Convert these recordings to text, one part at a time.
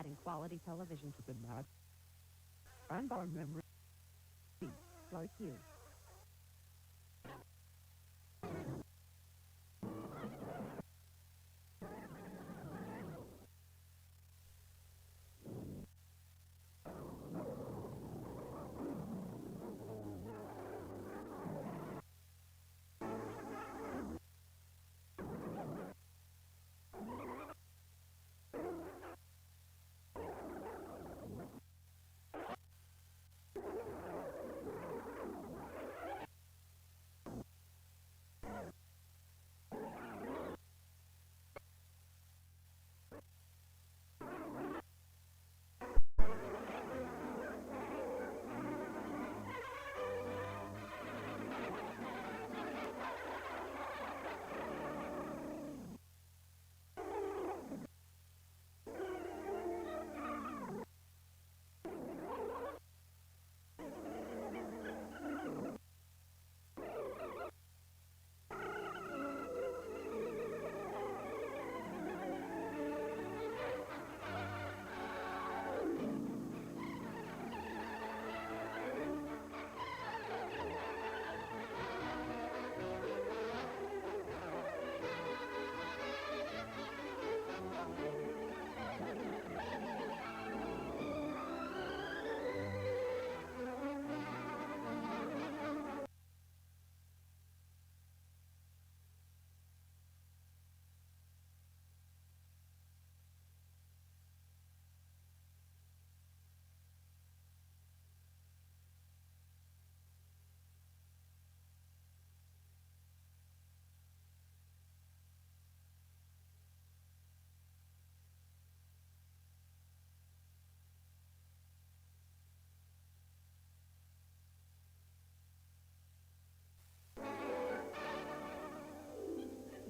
providing quality television to America. Unborn memory like you.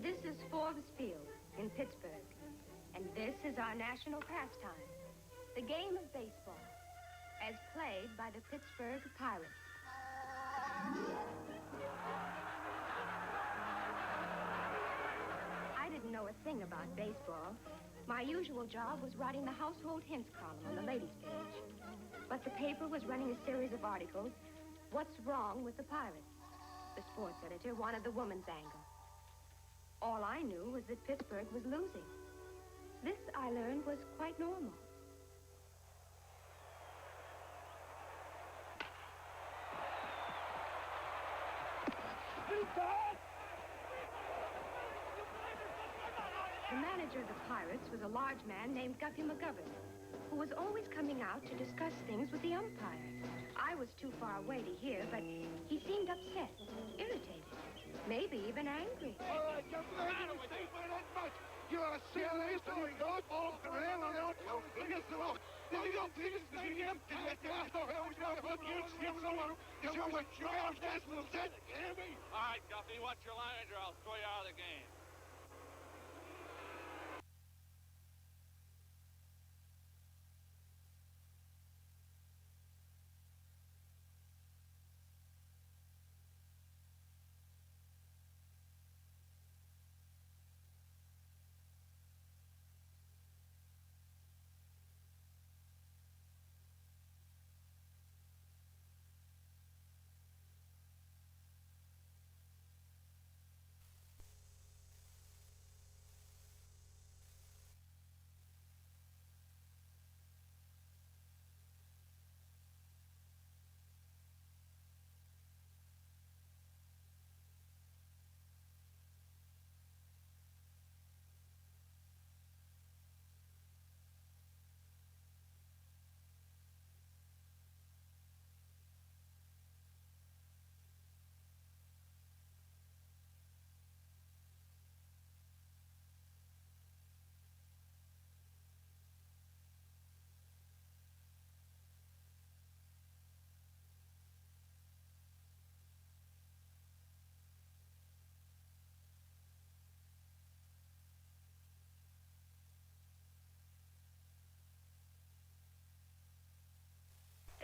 This is Forbes Field in Pittsburgh, and this is our national pastime, the game of baseball, as played by the Pittsburgh Pirates. I didn't know a thing about baseball. My usual job was writing the household hints column on the ladies' page. But the paper was running a series of articles, What's Wrong with the Pirates? The sports editor wanted the woman's angle. All I knew was that Pittsburgh was losing. This, I learned, was quite normal. The manager of the Pirates was a large man named Guffey McGovern, who was always coming out to discuss things with the umpire. I was too far away to hear, but he seemed upset, irritated, maybe even angry. All right, you're glad to stay by that much. You're a serious doing those balls around on out. Look at the look. Now you don't think it's the game. Get down. I was going to put you in someone. You're going to try out that little set. Hear me? All right, Guffey, what's your line or I'll throw you out of the game.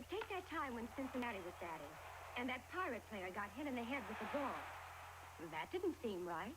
Take that time when Cincinnati was batting, and that Pirate player got hit in the head with the ball. That didn't seem right.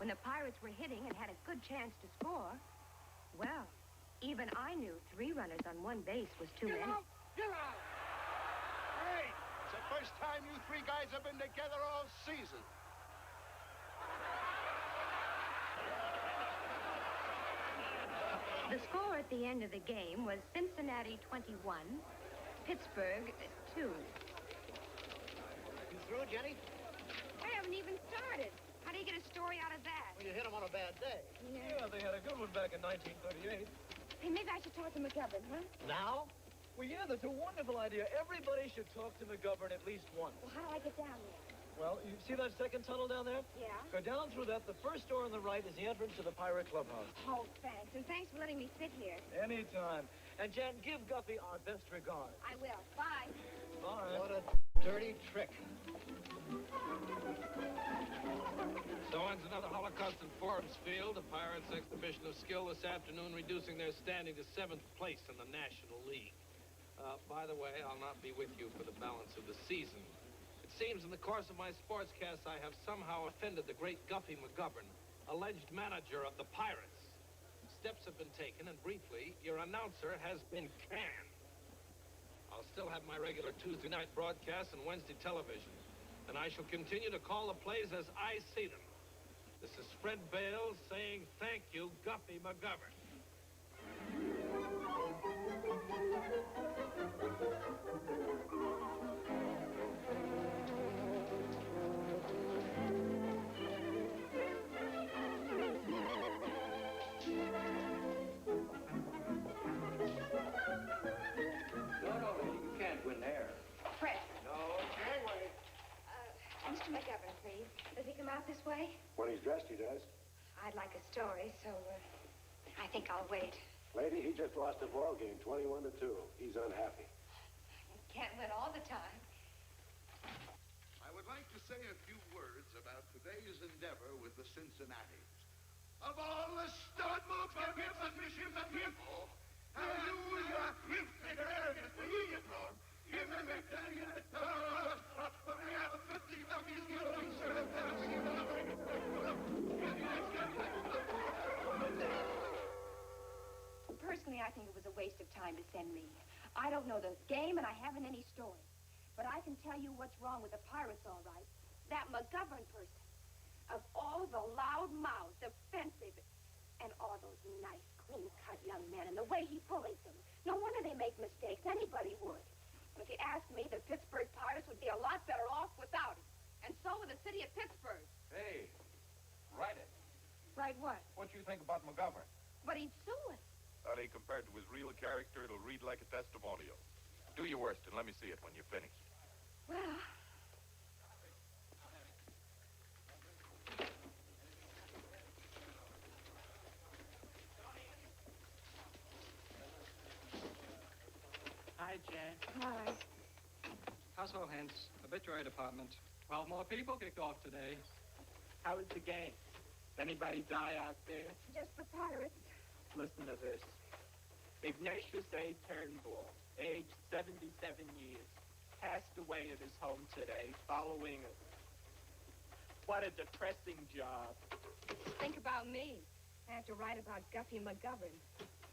When the Pirates were hitting and had a good chance to score, well, even I knew 3 runners on 1 base was too many. Get out! Get out! Hey, it's the first time you 3 guys have been together all season. The score at the end of the game was Cincinnati 21, Pittsburgh 2. You through, Jenny? I haven't even started. How do you get a story out of that? Well, you hit him on a bad day. Yeah, they had a good one back in 1938. Hey, maybe I should talk to McGovern, huh? Now? Well, yeah, that's a wonderful idea. Everybody should talk to McGovern at least once. Well, how do I get down there? Well, you see that second tunnel down there? Yeah? Go down through that. The first door on the right is the entrance to the Pirate Clubhouse. Oh, thanks. And thanks for letting me sit here. Anytime. And, Jan, give Guffey our best regards. I will. Bye. Bye. What a dirty trick. So ends another Holocaust in Forbes Field. The Pirates' exhibition of skill this afternoon, reducing their standing to 7th place in the National League. By the way, I'll not be with you for the balance of the season. It seems in the course of my sportscast I have somehow offended the great Guffey McGovern, alleged manager of the Pirates. Steps have been taken, and briefly, your announcer has been canned. I'll still have my regular Tuesday night broadcast and Wednesday television, and I shall continue to call the plays as I see them. This is Fred Bales saying thank you, Guffey McGovern. Fred. No, Janeway. Mr. McGovern, please. Does he come out this way? When he's dressed, he does. I'd like a story, so I think I'll wait. Lady, he just lost a ball game, 21-2. He's unhappy. Can't win all the time. I would like to say a few words about today's endeavor with the Cincinnatis. Of all the stud moves and missions and people, hallelujah, if they are arrogant, we get wrong. Give them a but we have a 50 puppies going, sir. Personally, I think it was a waste of time to send me. I don't know the game, and I haven't any story. But I can tell you what's wrong with the Pirates, all right. That McGovern person. Of all the loud-mouthed, offensive, and all those nice, clean-cut young men, and the way he bullies them. No wonder they make mistakes. Anybody would. If you ask me, the Pittsburgh Pirates would be a lot better off without him. And so would the city of Pittsburgh. Hey, write it. Right what? What you think about McGovern? But he'd sue us. Honey, compared to his real character, it'll read like a testimonial. Do your worst and let me see it when you're finished. Well... Hi, Jan. Hi. Household hints, obituary department. 12 more people kicked off today. How was the game? Anybody die out there? Just the Pirates. Listen to this. Ignatius A. Turnbull, age 77 years, passed away at his home today following a... What a depressing job. Think about me. I have to write about Guffey McGovern.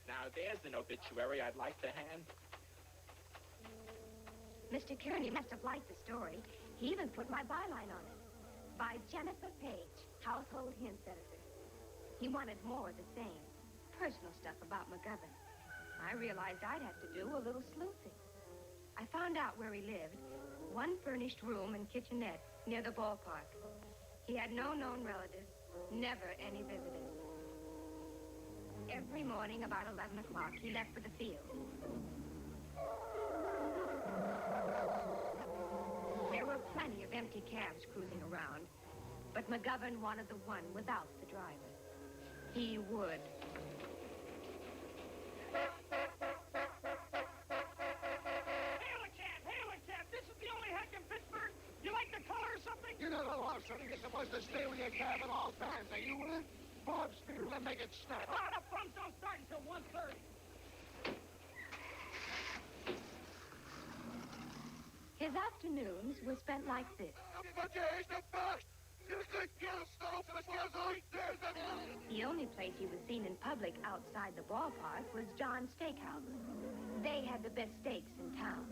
Now, there's an obituary I'd like to hand. Mr. Kearney must have liked the story. He even put my byline on it. By Jennifer Page, household hints editor. He wanted more of the same. Personal stuff about McGovern. I realized I'd have to do a little sleuthing. I found out where he lived. 1 furnished room and kitchenette near the ballpark. He had no known relatives, never any visitors. Every morning about 11 o'clock, he left for the field. There were plenty of empty cabs cruising around, but McGovern wanted the one without the driver. He would. Hail a cab! This is the only heck in Pittsburgh. You like the color or something? You know the law, son. You're supposed to stay with your cab at all times. Are you with it? Bob Spear, let make it snap. Oh, the fun don't start until 1:30. His afternoons were spent like this. The only place he was seen in public outside the ballpark was John's Steakhouse. They had the best steaks in town.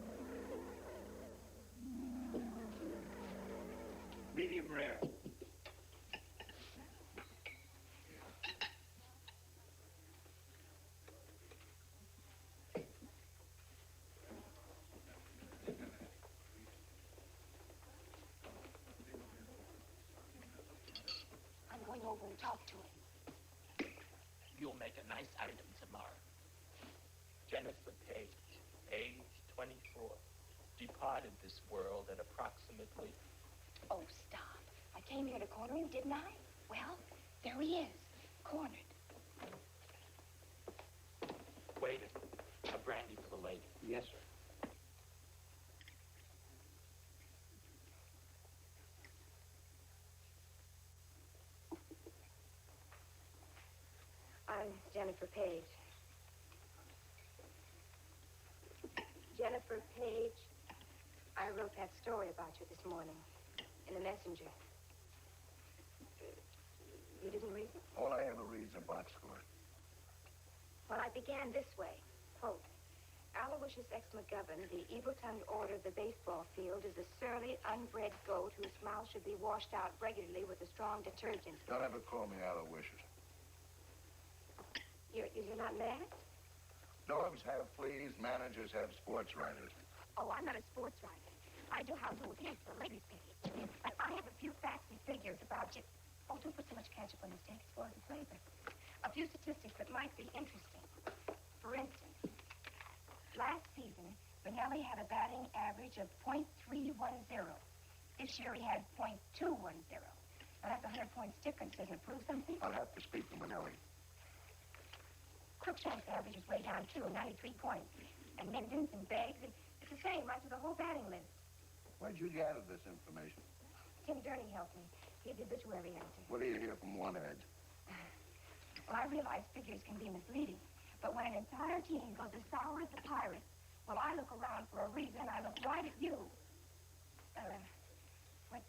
Medium rare. I'm going over and talk to him. You'll make a nice item tomorrow. Jennifer Page, age 24, departed this world at approximately... Oh, stop. I came here to corner him, didn't I? Well, there he is, cornered. Waiter, a brandy for the lady. Yes, sir. I'm Jennifer Page. Jennifer Page, I wrote that story about you this morning in the Messenger. You didn't read it? All I ever read is a box score. Well, I began this way, quote, Aloysius X. McGovern, the evil-tongued order of the baseball field, is a surly, unbred goat whose mouth should be washed out regularly with a strong detergent. Don't ever call me Aloysius. You're not mad? Dogs have fleas, managers have sports writers. Oh, I'm not a sports writer. I do household hints for ladies' page. But I have a few facts and figures about you. Oh, don't put so much ketchup on the steak. It spoils the flavor. A few statistics that might be interesting. For instance, last season, Benelli had a batting average of .310. This year he had .210. Now that's 100 points difference. Doesn't it prove something? I'll have to speak to Manelli. Cruikshank's average is way down, too, 93 points. And Minden's and Beggs, it's the same right through the whole batting list. Where'd you gather this information? Tim Durning helped me. He did the obituary answer. What do you hear from one edge? Well, I realize figures can be misleading, but when an entire team goes as sour as the Pirates, well, I look around for a reason. I look right at you. What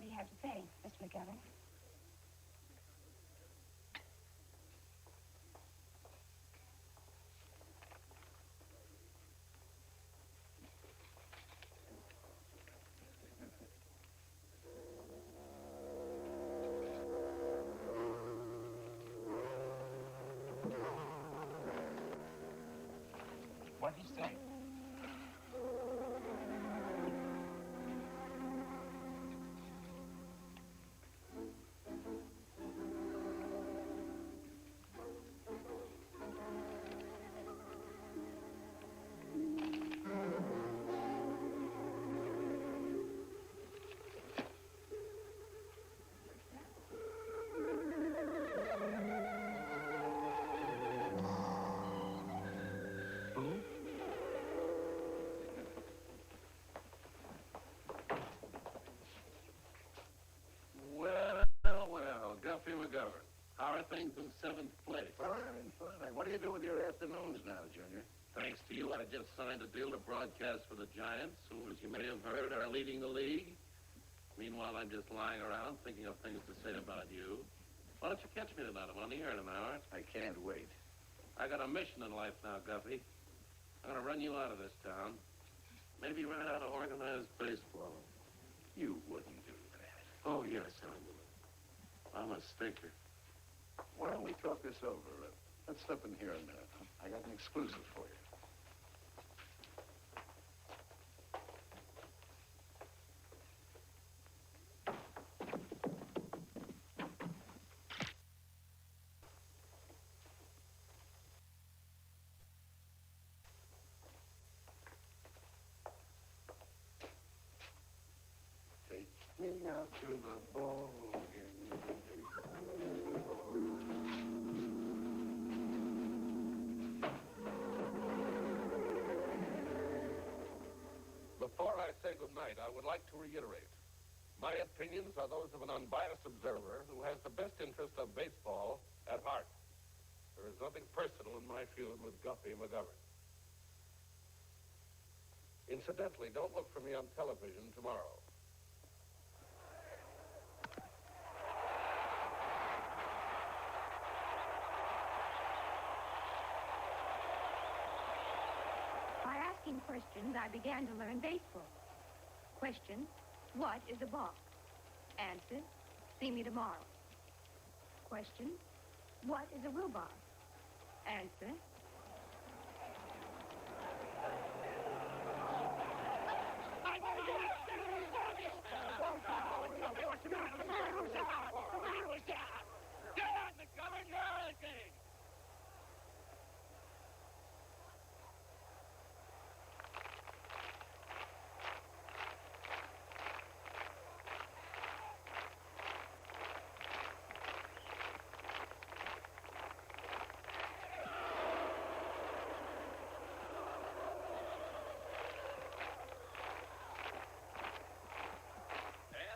do you have to say, Mr. McGovern? What do you say? Guffey McGovern. How are things in seventh place? Fine, fine. What do you do with your afternoons now, Junior? Thanks to you, I just signed a deal to broadcast for the Giants, who, as you may have heard, are leading the league. Meanwhile, I'm just lying around thinking of things to say about you. Why don't you catch me tonight? I'm on the air in an hour. I can't wait. I got a mission in life now, Guffey. I'm going to run you out of this town. Maybe run out of organized baseball. You wouldn't do that. Oh, yes, I will. I'm a stinker. Why don't we talk this over? Let's step in here a minute. I got an exclusive for you. Take me out to the ball game. Before I say goodnight, I would like to reiterate. My opinions are those of an unbiased observer who has the best interest of baseball at heart. There is nothing personal in my feud with Guffey McGovern. Incidentally, don't look for me on television tomorrow. questions, I began to learn baseball. Question, what is a balk? Answer, see me tomorrow. Question, what is a rhubarb? Answer,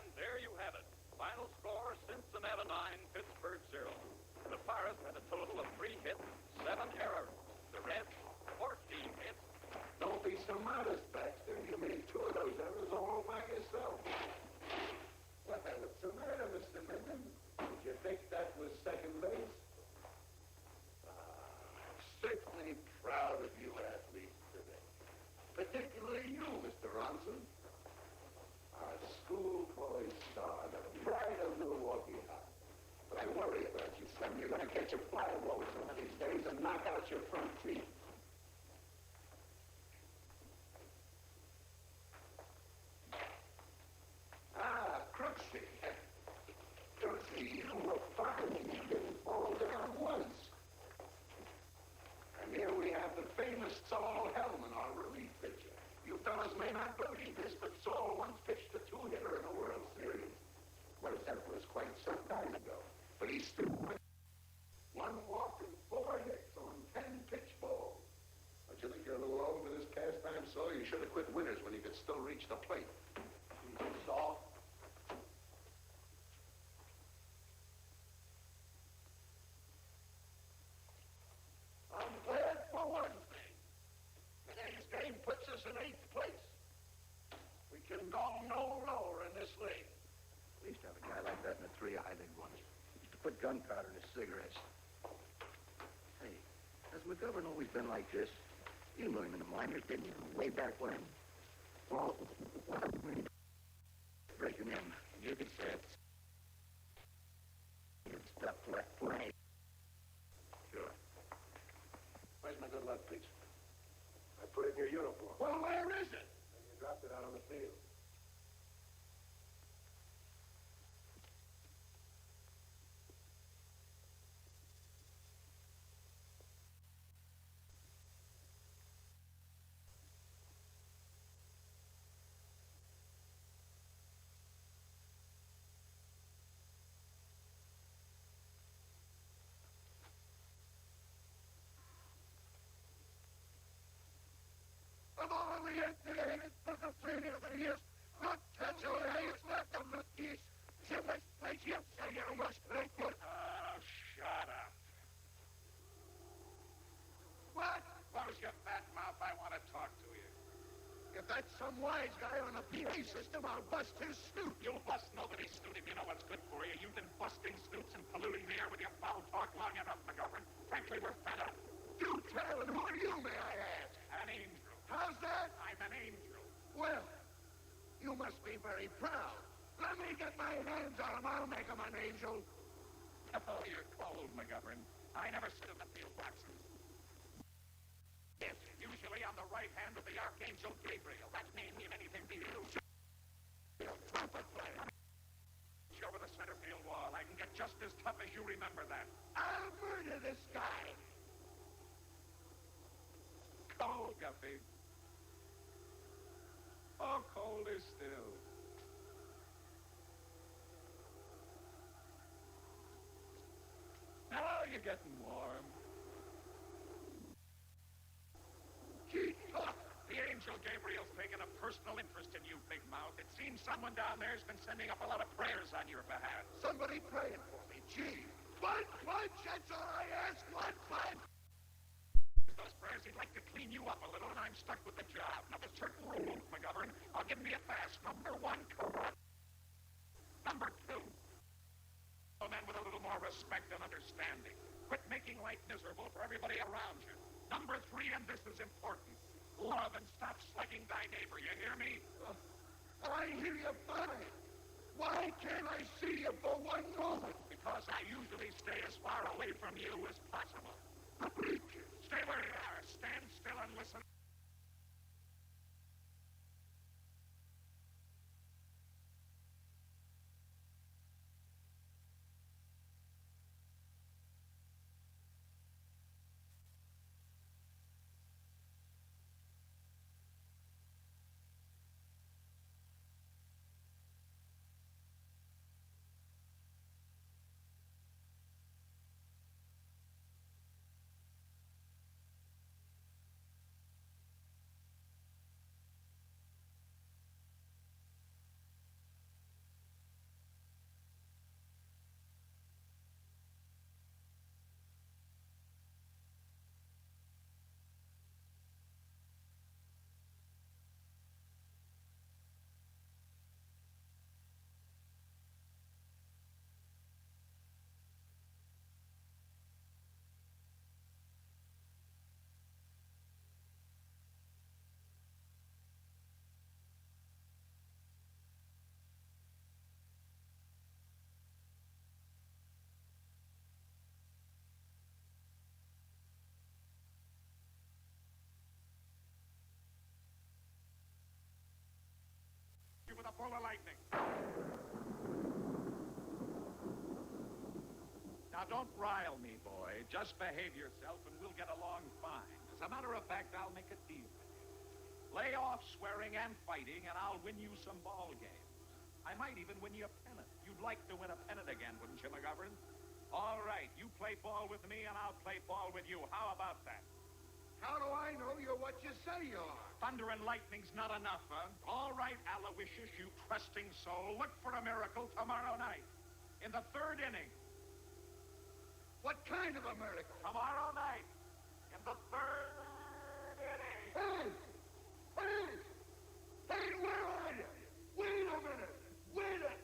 And there you have it. Final score, Cincinnati 9, Pittsburgh 0. The Pirates had a total of 3 hits, 7 errors. The Reds, 14 hits. Don't be so modest, Baxter. You made 2 of those errors all by yourself. What's the matter, Mr. Minden? Did you think that was second base? I'm certainly proud of you athletes today. Particularly you, Mr. Ronson. Our schoolboy star, the pride of Milwaukee High. But I worry about you, son. You're going to catch a fly ball one of these days and knock out your front teeth. Crooksy. Crooksy, you were fine. You didn't fall down once. And here we have the famous Saul Hellman, our relief pitcher. You fellas may not believe this, but Saul once pitched a 2-hitter in a World Series. Well, that was quite some time ago. But he still went 1 walk and 4 hits on 10 pitch balls. Don't you think you're a little old for this pastime, Saul? You should have quit winners when you could still reach the plate. Saul? I'm glad for one thing. Today's game puts us in 8th place. We can go no lower in this league. We used to have a guy like that in the 3-eye league once. He used to put gunpowder in his cigarettes. Hey, has McGovern always been like this? You knew him in the minors, didn't you? Way back when. Well, breaking in. You could say it. It's stuff left play. Sure. Where's my good luck piece? I put it in your uniform. Well, where is it? And you dropped it out on the field. Of all the entertainment for the failure of the years, not tell you how it's left on the east. You must play, you say you must play good. Oh, shut up. What? Close your fat mouth. I want to talk to you. If that's some wise guy on a PA system, I'll bust his snoot. You'll bust nobody's snoot if you know what's good for you. You've been busting snoots and polluting the air with your foul talk long enough, McGovern. Frankly, we're fed up. Do tell, and who are you, may I ask? An angel. How's that? I'm an angel. Well, you must be very proud. Let me get my hands on him. I'll make him an angel. Oh, you're cold, McGovern. I never stood in the field boxes. Yes, usually on the right hand of the Archangel Gabriel. That name mean anything to you? Trumpet player. Over the center field wall. I can get just as tough as you remember that. I'll murder this guy. Cold, Guffey. Oh, colder still. Now you're getting warm. Keep Look, the angel Gabriel's taken a personal interest in you, Big Mouth. It seems someone down there's been sending up a lot of prayers on your behalf. somebody praying for me. Gee. Blood punch, that's all I ask. Blood punch. Those prayers, he'd like to clean you up a little, and I'm stuck with the job. Now, there's certain rules, McGovern. I'll give them to you fast. Number 1, corrupt. Number 2, a man with a little more respect and understanding. Quit making life miserable for everybody around you. Number 3, and this is important, love and stop slugging thy neighbor, you hear me? I hear you fine. Why can't I see you for one moment? Because I usually stay as far away from you as possible. Stay where you are. Stand still and listen. You with a bolt of lightning. Now, don't rile me, boy. Just behave yourself and we'll get along fine. As a matter of fact, I'll make a deal with you. Lay off swearing and fighting, and I'll win you some ball games. I might even win you a pennant. You'd like to win a pennant again, wouldn't you, McGovern? All right, you play ball with me, and I'll play ball with you. How about that? How do I know you're what you say you are? Thunder and lightning's not enough, huh? All right, Aloysius, you trusting soul. Look for a miracle tomorrow night. In the third inning. What kind of a miracle? Tomorrow night. In the third inning. Hey! Hey! Hey, where are you? Wait a minute! Wait a...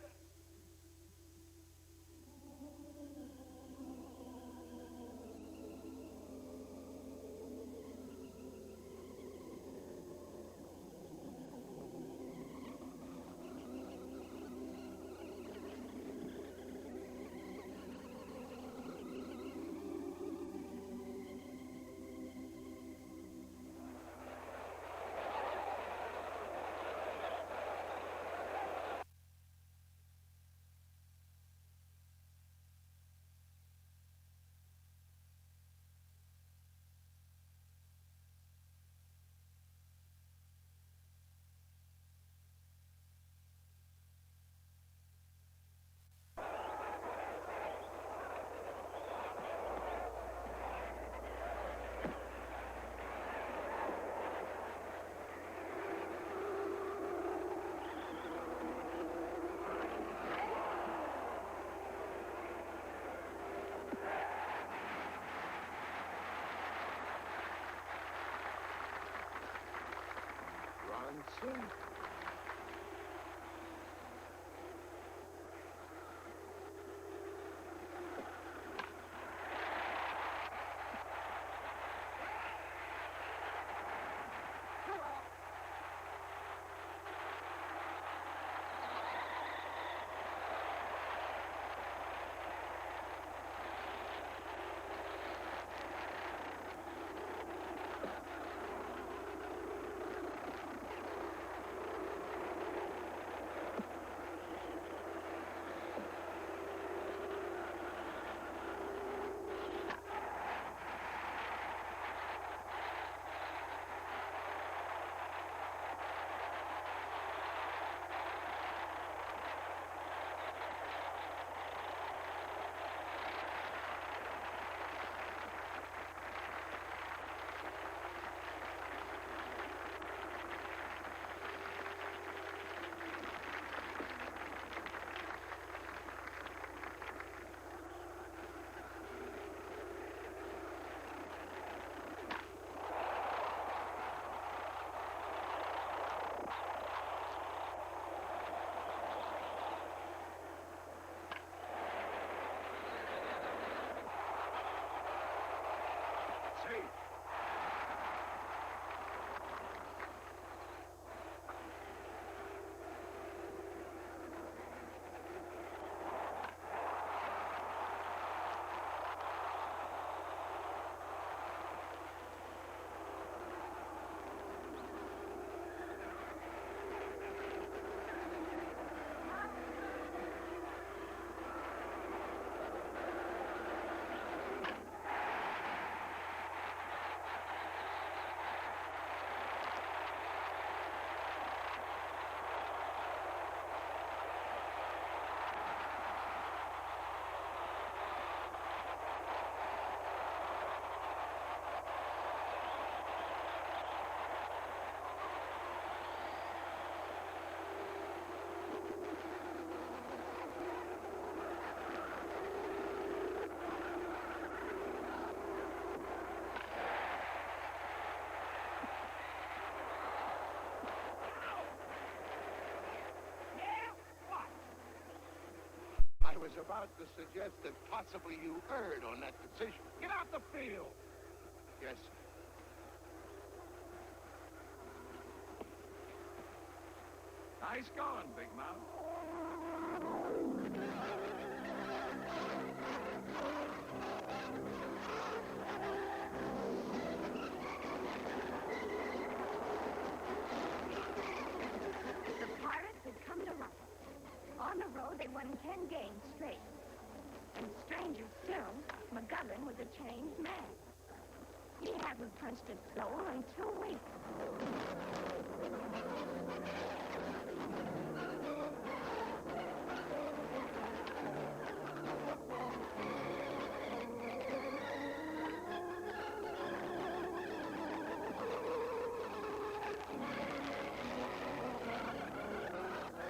Bronson? was about to suggest that possibly you erred on that decision. Get out the field. Yes, sir. Nice going, Big Mouth. The Pirates had come to rough. On the road, they won 10 games straight. And stranger still, McGovern was a changed man. He hadn't punched a soul in 2 weeks.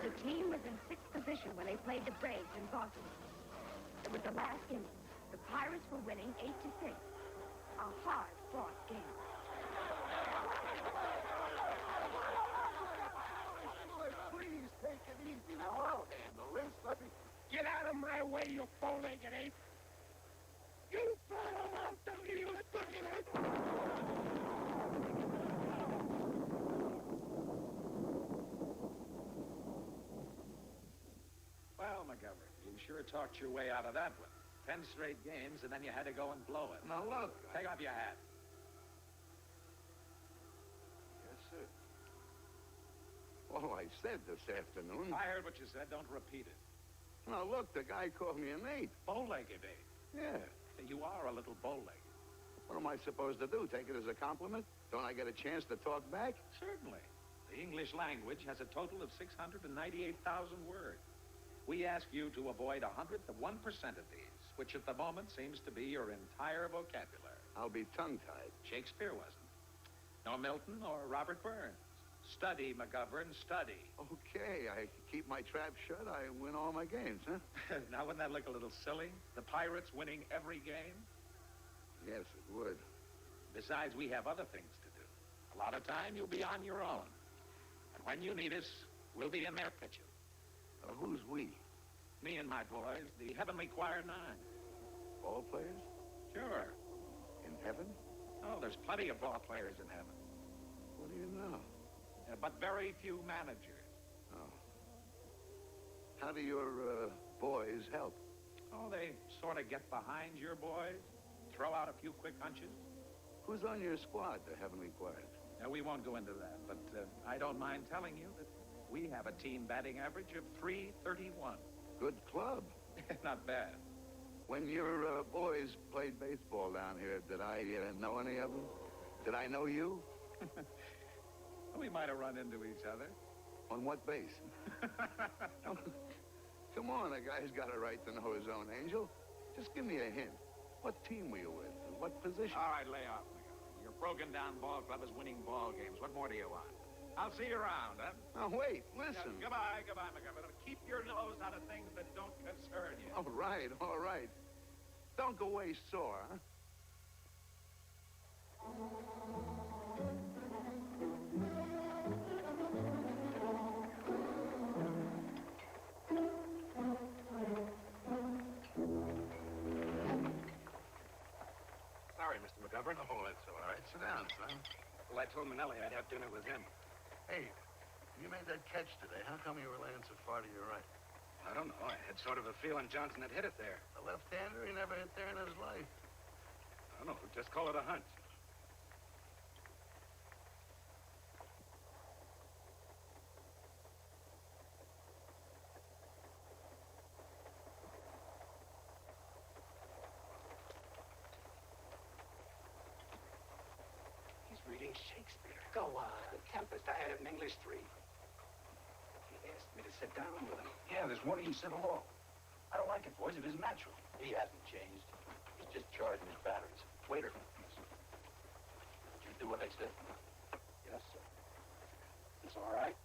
The team was in 6th position when they played the Braves in Boston. It was the last inning. The Pirates were winning 8-6. A hard-fought game. Please take it easy now. I'll handle this. Let me... Get out of my way, you bow-legged ape. You fellow out there, you fucking ape. Well, McGovern, you sure talked your way out of that one. 10 straight games, and then you had to go and blow it. Now, look. Take off your hat. Yes, sir. All I said this afternoon... I heard what you said. Don't repeat it. Now, look, the guy called me an ape. Bow-legged ape. Yeah. You are a little bow-legged. What am I supposed to do? Take it as a compliment? Don't I get a chance to talk back? Certainly. The English language has a total of 698,000 words. We ask you to avoid 100th of 1% of these, which at the moment seems to be your entire vocabulary. I'll be tongue-tied. Shakespeare wasn't. Nor Milton or Robert Burns. Study, McGovern, study. Okay, I keep my trap shut, I win all my games, huh? Now, wouldn't that look a little silly? The Pirates winning every game? Yes, it would. Besides, we have other things to do. A lot of time, you'll be on your own. And when you need us, we'll be in there pitching. Who's we? Me and my boys, the Heavenly Choir 9. Ball players? Sure. In heaven? Oh, there's plenty of ball players in heaven. What do you know? But very few managers. Oh. How do your boys help? Oh, they sort of get behind your boys, throw out a few quick hunches. Who's on your squad, the Heavenly Choir? Now, we won't go into that, but I don't mind telling you that we have a team batting average of .331. Good club. Not bad. When your boys played baseball down here, did I know any of them? Did I know you? We might have run into each other. On what base? Come on, a guy's got a right to know his own angel. Just give me a hint. What team were you with? What position? All right, lay off, McGovern. Your broken-down ball club is winning ball games. What more do you want? I'll see you around, huh? Now, wait, listen. Yeah, goodbye, McGovern. Keep your nose out of things that don't concern you. All right, all right. Don't go away sore, huh? Sorry, Mr. McGovern. Oh, that's all right. Sit down, son. Well, I told Manelli I'd have dinner with him. Hey, you made that catch today. How come you were laying so far to your right? I don't know. I had sort of a feeling Johnson had hit it there. A left-hander? He never hit there in his life. I don't know. Just call it a hunch. He's reading Shakespeare. Go on. The Tempest. I had it in English 3. He asked me to sit down with him. Yeah, there's one of you sit along. I don't like it, boys. It isn't natural. He hasn't changed. He's just charging his batteries. Waiter. Did you do what I said? Yes, sir. It's all right.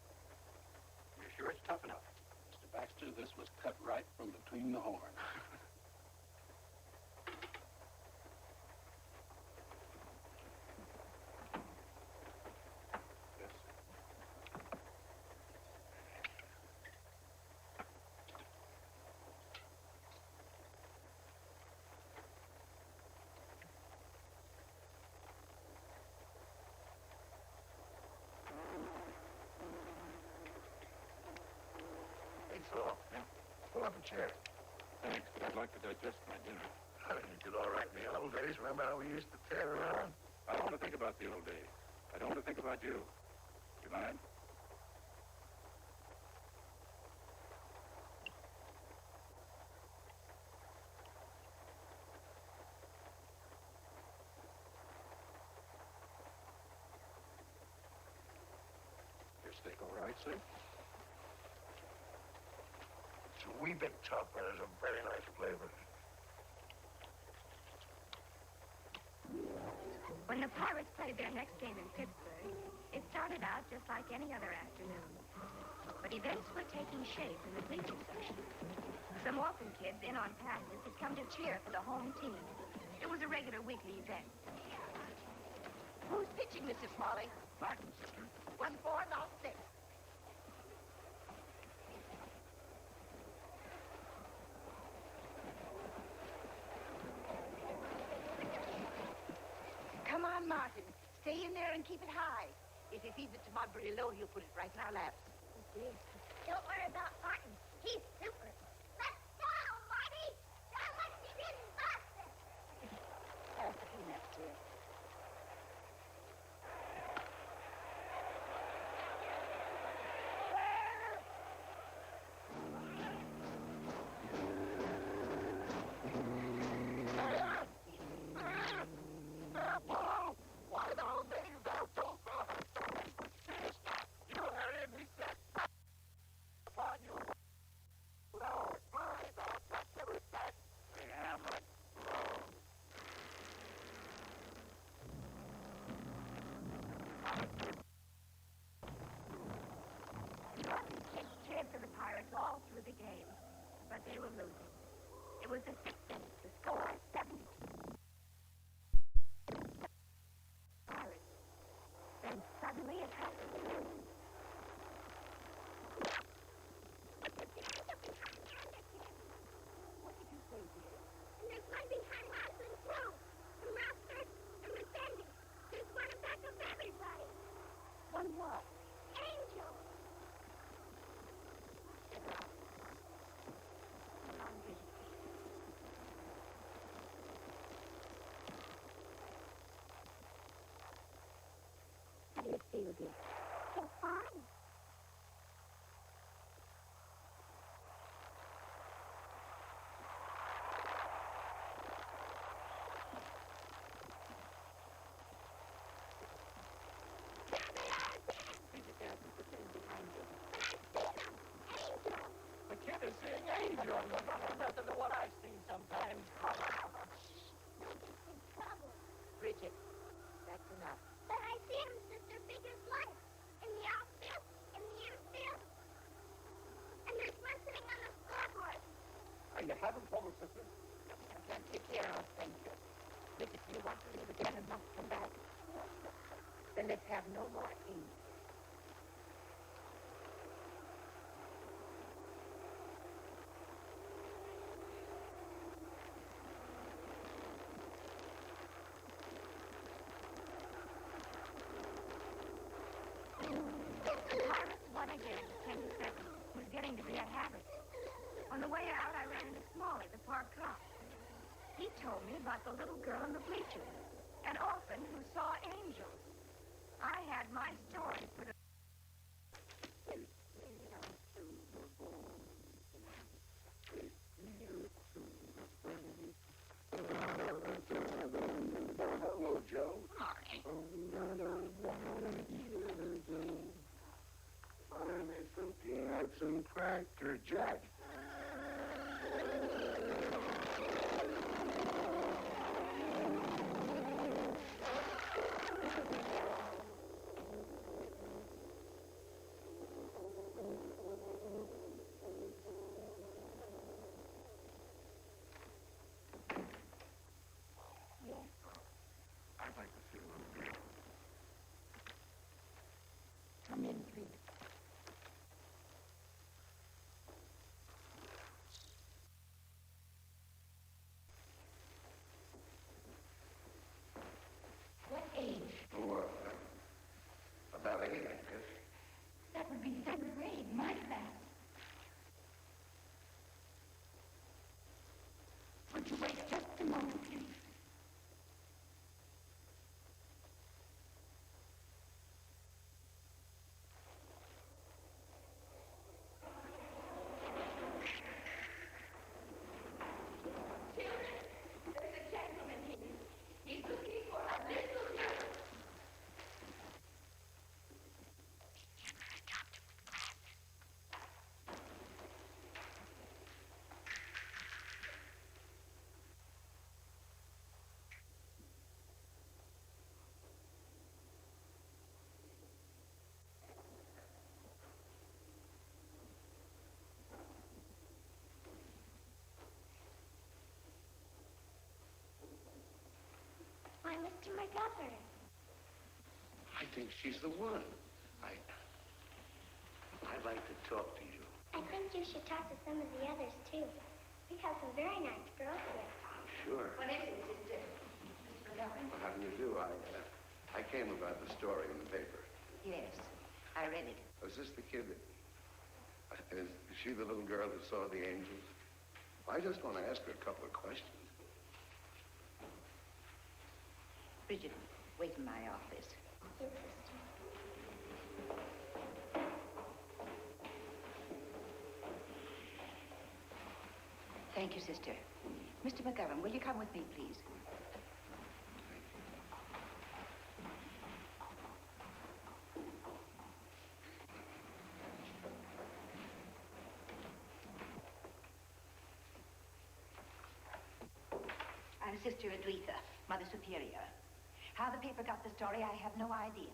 You're sure it's tough enough? Mr. Baxter, this was cut right from between the horns. so. Pull up a chair. Thanks, but I'd like to digest my dinner. You did all right in the old days. Remember how we used to tear around? I don't want to think about the old days. I don't want to think about you. You mind? Your steak all right, sir? It's a wee bit tough, but it's a very nice flavor. When the Pirates played their next game in Pittsburgh, it started out just like any other afternoon. But events were taking shape in the bleaching section. Some orphan kids in on passes had come to cheer for the home team. It was a regular weekly event. Who's pitching, Mrs. Smalley? Martin, sister. 1-4, now 6. Come on, Martin. Stay in there and keep it high. If he feeds it to my low, he'll put it right in our laps. Don't worry about Martin. He's super. Let's go, Marty! Show us you didn't bust it! Pass the peanuts, dear. Cheered for the Pirates all through the game, but they were losing. It was the sixth inning. The score, 7. Pirates. Then suddenly it happened. What did you say, dear? And there's one behind Hoslin's room. The master and the Sandy. There's one in back of everybody. One what? Angel. How do you feel, dear? So fine. The kid is seeing angels. Nothing to what I've seen sometimes. Bridget, that's enough. But I see him, Sister, big as life. In the outfield, in the infield. And there's one sitting on the scoreboard. Are you having trouble, sister? I can't take care of things. Look, if you want to live again and not come back, then let's have no more angels. The Pirates won again, 10-7. Was getting to be a habit. On the way out, I ran into Smalley, the park cop. He told me about the little girl in the bleachers, an orphan who saw angels. I had my story for the... Hello, Joe. Find me some peanuts and Cracker Jack. I'd like to see a little bit. Come in, please. Mr. McGovern. I think she's the one. I'd like to talk to you. I think you should talk to some of the others, too. We have some very nice girls here. Sure. What is it, Sister? Mr. McGovern? Well, how do you do? I came about the story in the paper. Yes, I read it. Was this the kid is she the little girl that saw the angels? I just want to ask her a couple of questions. Bridget, wait in my office. Yes, sister. Thank you, Sister. Mr. McGovern, will you come with me, please? I'm Sister Adretha, Mother Superior. How the paper got the story, I have no idea.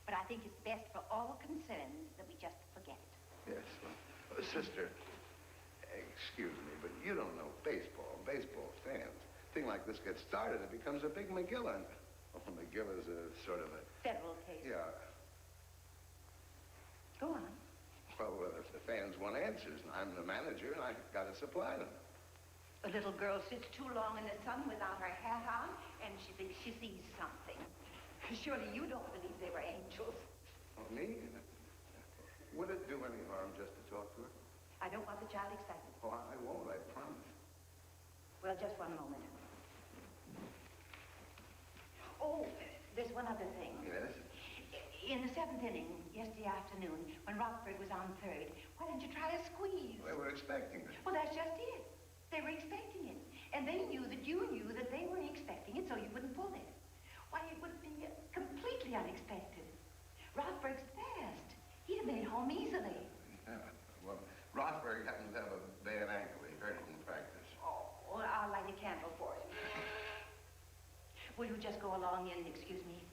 But I think it's best for all concerned that we just forget it. Yes, well, sister, excuse me, but you don't know baseball fans. Thing like this gets started, it becomes a big McGilla. Well, McGilla's a sort of a... Federal case. Yeah. Go on. Well, if the fans want answers, and I'm the manager, and I've got to supply them. A little girl sits too long in the sun without her hat on, and she thinks she sees something. Surely you don't believe they were angels. Well, me? Would it do any harm just to talk to her? I don't want the child excited. Oh, I won't, I promise. Well, just one moment. Oh, there's one other thing. Yes? In the 7th inning, yesterday afternoon, when Rockford was on third, why didn't you try a squeeze? They were expecting it. Well, that's just it. They were expecting it. And they knew that you knew that they weren't expecting it, so you wouldn't pull it. Why, it would be completely unexpected. Rothberg's fast. He'd have made home easily. Yeah, well, Rothberg happens to have a bad ankle. He hurt it in practice. Oh, well, I'll light a candle for him. Will you just go along in and excuse me?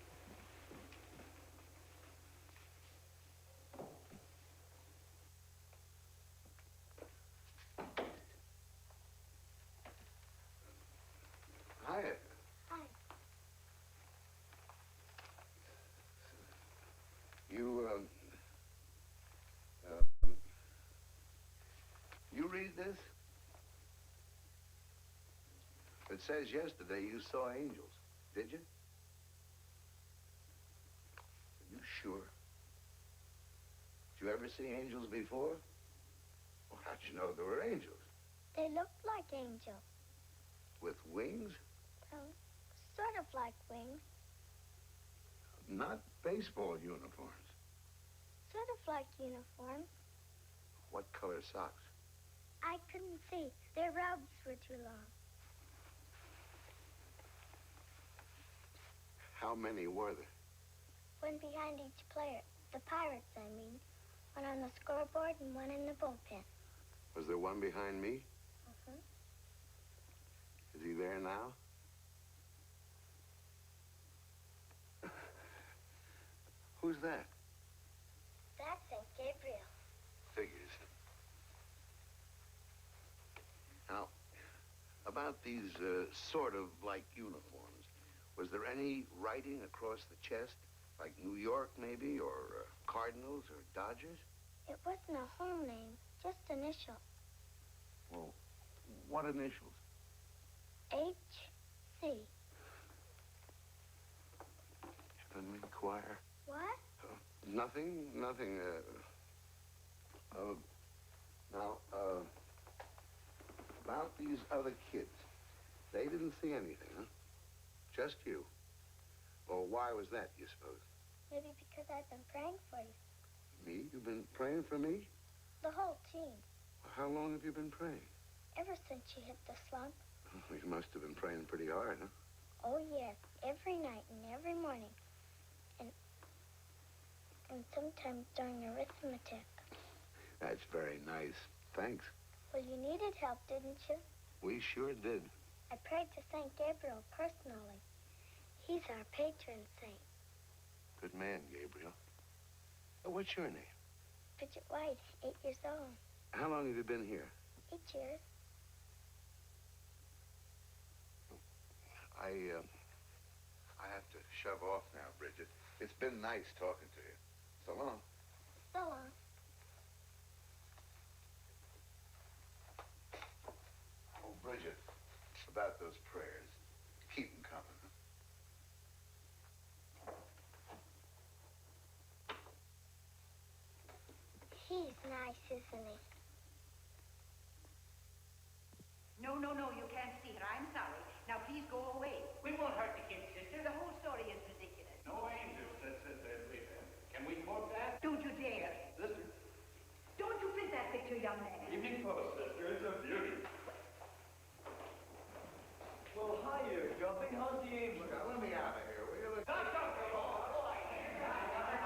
Hi. Hi. You read this? It says yesterday you saw angels. Did you? Are you sure? Did you ever see angels before? Well, how'd you know there were angels? They looked like angels. With wings? Sort of like wings. Not baseball uniforms. Sort of like uniforms. What color socks? I couldn't see. Their robes were too long. How many were there? One behind each player. The Pirates, I mean. One on the scoreboard and one in the bullpen. Was there one behind me? Uh-huh. Is he there now? Who's that? That's St. Gabriel. Figures. Now, about these sort of like uniforms, was there any writing across the chest? Like New York, maybe, or Cardinals, or Dodgers? It wasn't a home name, just initials. Well, what initials? H.C. Heavenly Choir? What? Nothing. Now, about these other kids. They didn't see anything, huh? Just you. Well, why was that, you suppose? Maybe because I've been praying for you. Me? You've been praying for me? The whole team. How long have you been praying? Ever since you hit the slump. Oh, you must have been praying pretty hard, huh? Oh, yes. Every night and every morning. And sometimes during arithmetic. That's very nice. Thanks. Well, you needed help, didn't you? We sure did. I prayed to St. Gabriel personally. He's our patron saint. Good man, Gabriel. What's your name? Bridget White, 8 years old. How long have you been here? 8 years. I have to shove off now, Bridget. It's been nice talking to you. So long. So long. Oh, Bridget, about those prayers. Keep them coming. He's nice, isn't he? No, you can't see her. I'm sorry. Now, please go away. We won't hurt the kid, sister. The whole story is ridiculous. No angel says Can we quote that? Don't you dare. Sister. Don't you print that picture, young man. Evening Post, sister. It's a beauty. Well, hiya, Guppy. How's the angel? Now, let me out of here, will you? Stop, How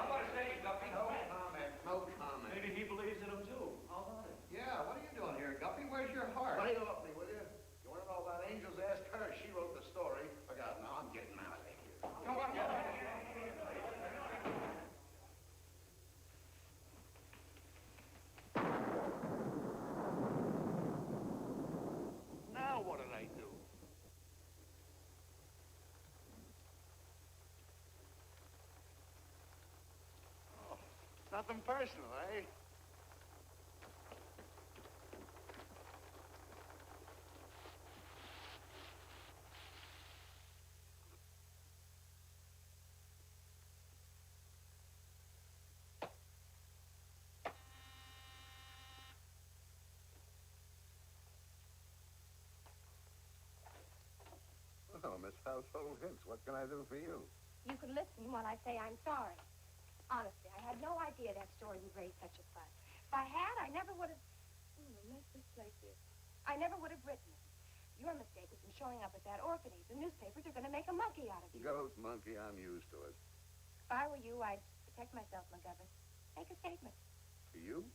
about a say, Guppy? No comment. No comment. Maybe he believes in him, too. How about it? Yeah, what are you doing here, Guppy? Where's your heart? Lay off me, will you? You want to know about angels? Ask her. She wrote the story. Forgot. Now I'm getting out of here. Come on, Now what did I do? Oh, nothing personal, eh? Oh, Miss Household Hints, what can I do for you? You can listen while I say I'm sorry. Honestly, I had no idea that story would raise such a fuss. If I had, I never would have... mess this place is. I never would have written it. Your mistake was in showing up at that orphanage. The newspapers are going to make a monkey out of you. Ghost monkey, I'm used to it. If I were you, I'd protect myself, McGovern. Make a statement. For you?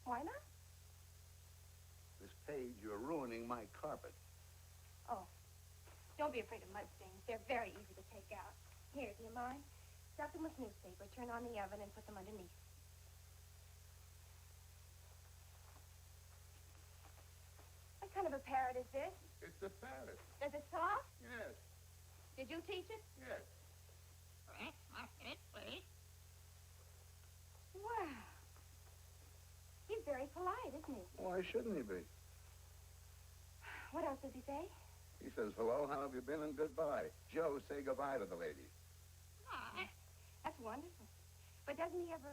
Why not? Miss Page, you're ruining my carpet. Oh. Don't be afraid of mud stains. They're very easy to take out. Here, do you mind? Stuff them with newspaper, turn on the oven, and put them underneath. What kind of a parrot is this? It's a parrot. Does it talk? Yes. Did you teach it? Yes. Wow. He's very polite, isn't he? Why shouldn't he be? What else does he say? He says, hello, how have you been, and goodbye. Joe, say goodbye to the lady. That's wonderful. But doesn't he ever...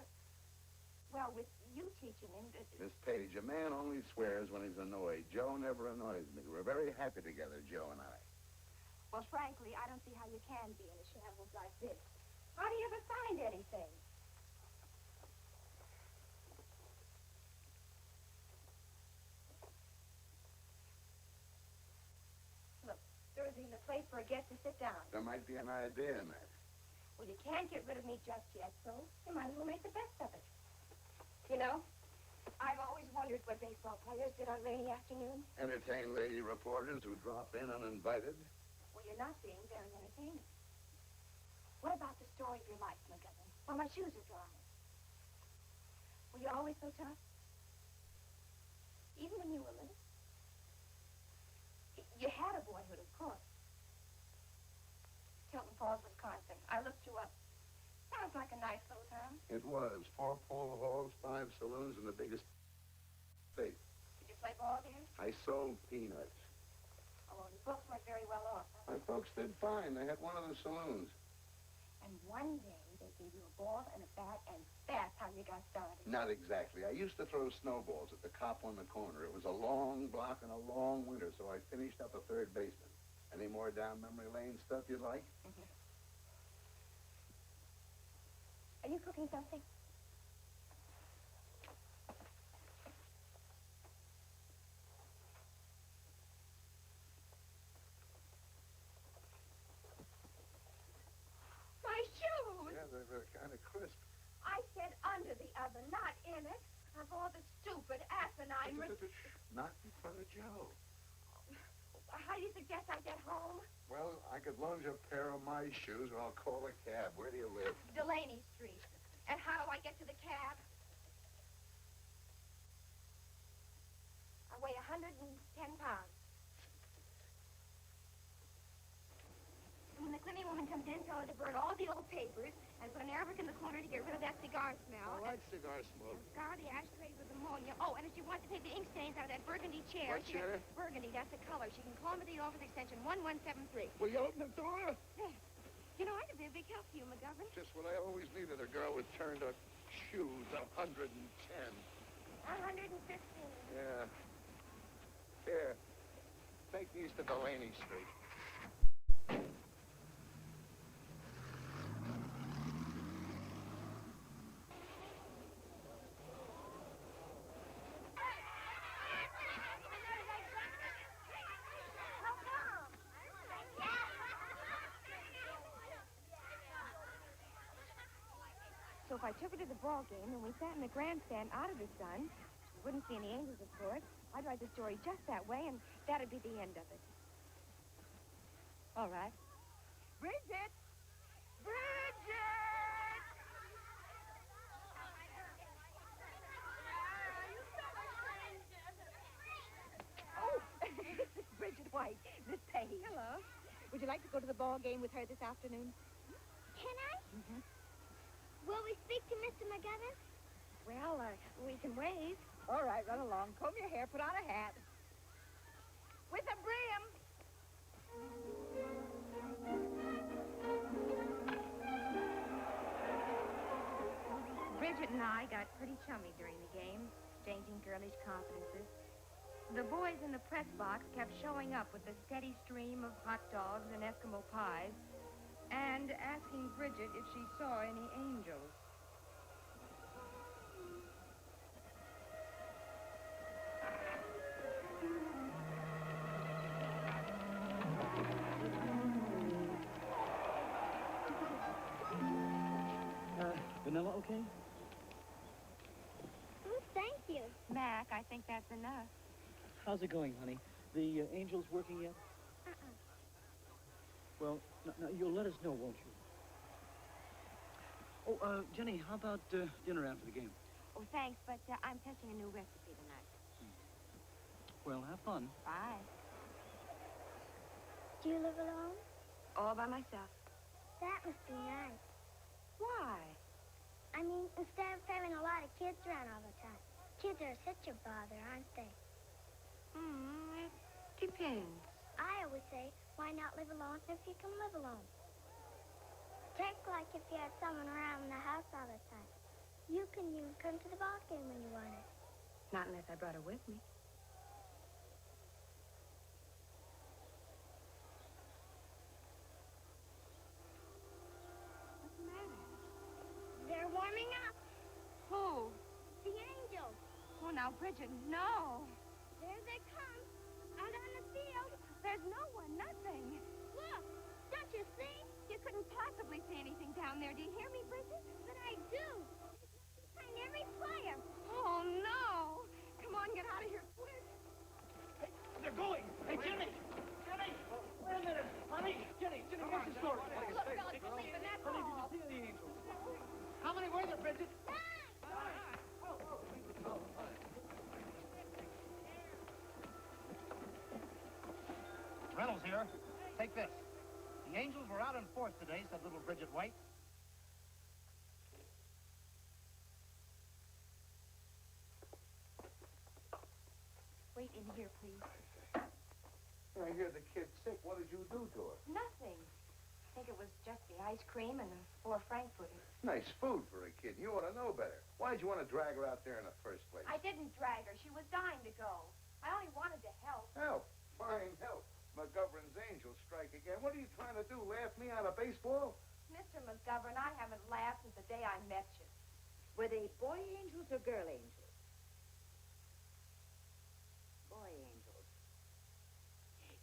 Well, with you teaching him... Miss Page, a man only swears when he's annoyed. Joe never annoys me. We're very happy together, Joe and I. Well, frankly, I don't see how you can be in a shambles like this. How do you ever find anything? Look, there isn't even a place for a guest to sit down. There might be an idea in that. Well, you can't get rid of me just yet, so you might as well make the best of it. You know, I've always wondered what baseball players did on rainy afternoons. Entertain lady reporters who drop in uninvited. Well, you're not being very entertaining. What about the story of your life, McGovern? Well, my shoes are dry. Were you always so tough? Even when you were little? You had a boyhood, of course. Tilton Falls, Wisconsin. I looked you up. Sounds like a nice little town. It was. 4 pool halls, 5 saloons, and the biggest state. Did you play ball there? I sold peanuts. Oh, the folks weren't very well off. Huh? My folks did fine. They had one of the saloons. And one day, they gave you a ball and a bat, and that's how you got started. Not exactly. I used to throw snowballs at the cop on the corner. It was a long block and a long winter, so I finished up a third baseman. Any more down memory lane stuff you'd like? Mm-hmm. Are you cooking something? My shoes! Yeah, they're kind of crisp. I said under the oven, not in it. Of all the stupid, asinine... Not in front of Joe. How do you suggest I get home? Well, I could loan you a pair of my shoes, or I'll call a cab. Where do you live? Delaney Street. And how do I get to the cab? I weigh 110 pounds. When the cleaning woman comes in, tell her to bring papers and put an airbrick in the corner to get rid of that cigar smell. I like cigar smoke. Scour the ashtrays with ammonia. Oh, and if she wants to take the ink stains out of that burgundy chair... What chair? Burgundy, that's the color. She can call me the office extension 1173. Will you open the door? There. You know, I could be a big help to you, McGovern. Just what I always needed, a girl with turned-up shoes, 110. 115. Yeah. Here. Take these to Delaney Street. So if I took her to the ball game and we sat in the grandstand out of the sun, we wouldn't see any angels, of course. I'd write the story just that way, and that'd be the end of it. All right. Bridget! Bridget! Oh, this is Bridget White, Miss Page. Hello. Would you like to go to the ball game with her this afternoon? Can I? Mm-hmm. Will we speak to Mr. McGovern? Well, we can wave. All right, run along. Comb your hair, put on a hat. With a brim. Bridget and I got pretty chummy during the game, exchanging girlish confidences. The boys in the press box kept showing up with a steady stream of hot dogs and Eskimo pies, and asking Bridget if she saw any angels. Vanilla okay? Oh, thank you. Mac, I think that's enough. How's it going, honey? The angels working yet? Well, now you'll let us know, won't you? Oh, Jenny, how about dinner after the game? Oh, thanks, but I'm testing a new recipe tonight. Well, have fun. Bye. Do you live alone? All by myself. That must be nice. Why? I mean, instead of having a lot of kids around all the time. Kids are such a bother, aren't they? It depends. I always say, why not live alone if you can live alone? Take like if you had someone around the house all the time. You can even come to the ball game when you want it. Not unless I brought her with me. What's the matter? They're warming up. Who? The angels. Oh, now, Bridget, no. There they come. Out on the field. There's no one, nothing. Look, don't you see? You couldn't possibly see anything down there. Do you hear me, Bridget? But I do. Behind every player. Oh, no. Come on, get out of here quick. Hey, they're going. Hey, Jenny. Jenny. Wait a minute. Honey. Jenny, what's the story? Look, fellas, we're leaving. That's Honey, all. did you see the angels? How many were there, Bridget? Reynolds here. Take this. The angels were out in force today, said little Bridget White. Wait in here, please. I hear the kid's sick. What did you do to her? Nothing. I think it was just the ice cream and the 4 Frankfurters. Nice food for a kid. You ought to know better. Why'd you want to drag her out there in the first place? I didn't drag her. She was dying to go. I only wanted to help. Help. Fine help. McGovern's angels strike again. What are you trying to do, laugh me out of baseball? Mr. McGovern, I haven't laughed since the day I met you. Were they boy angels or girl angels? Boy angels.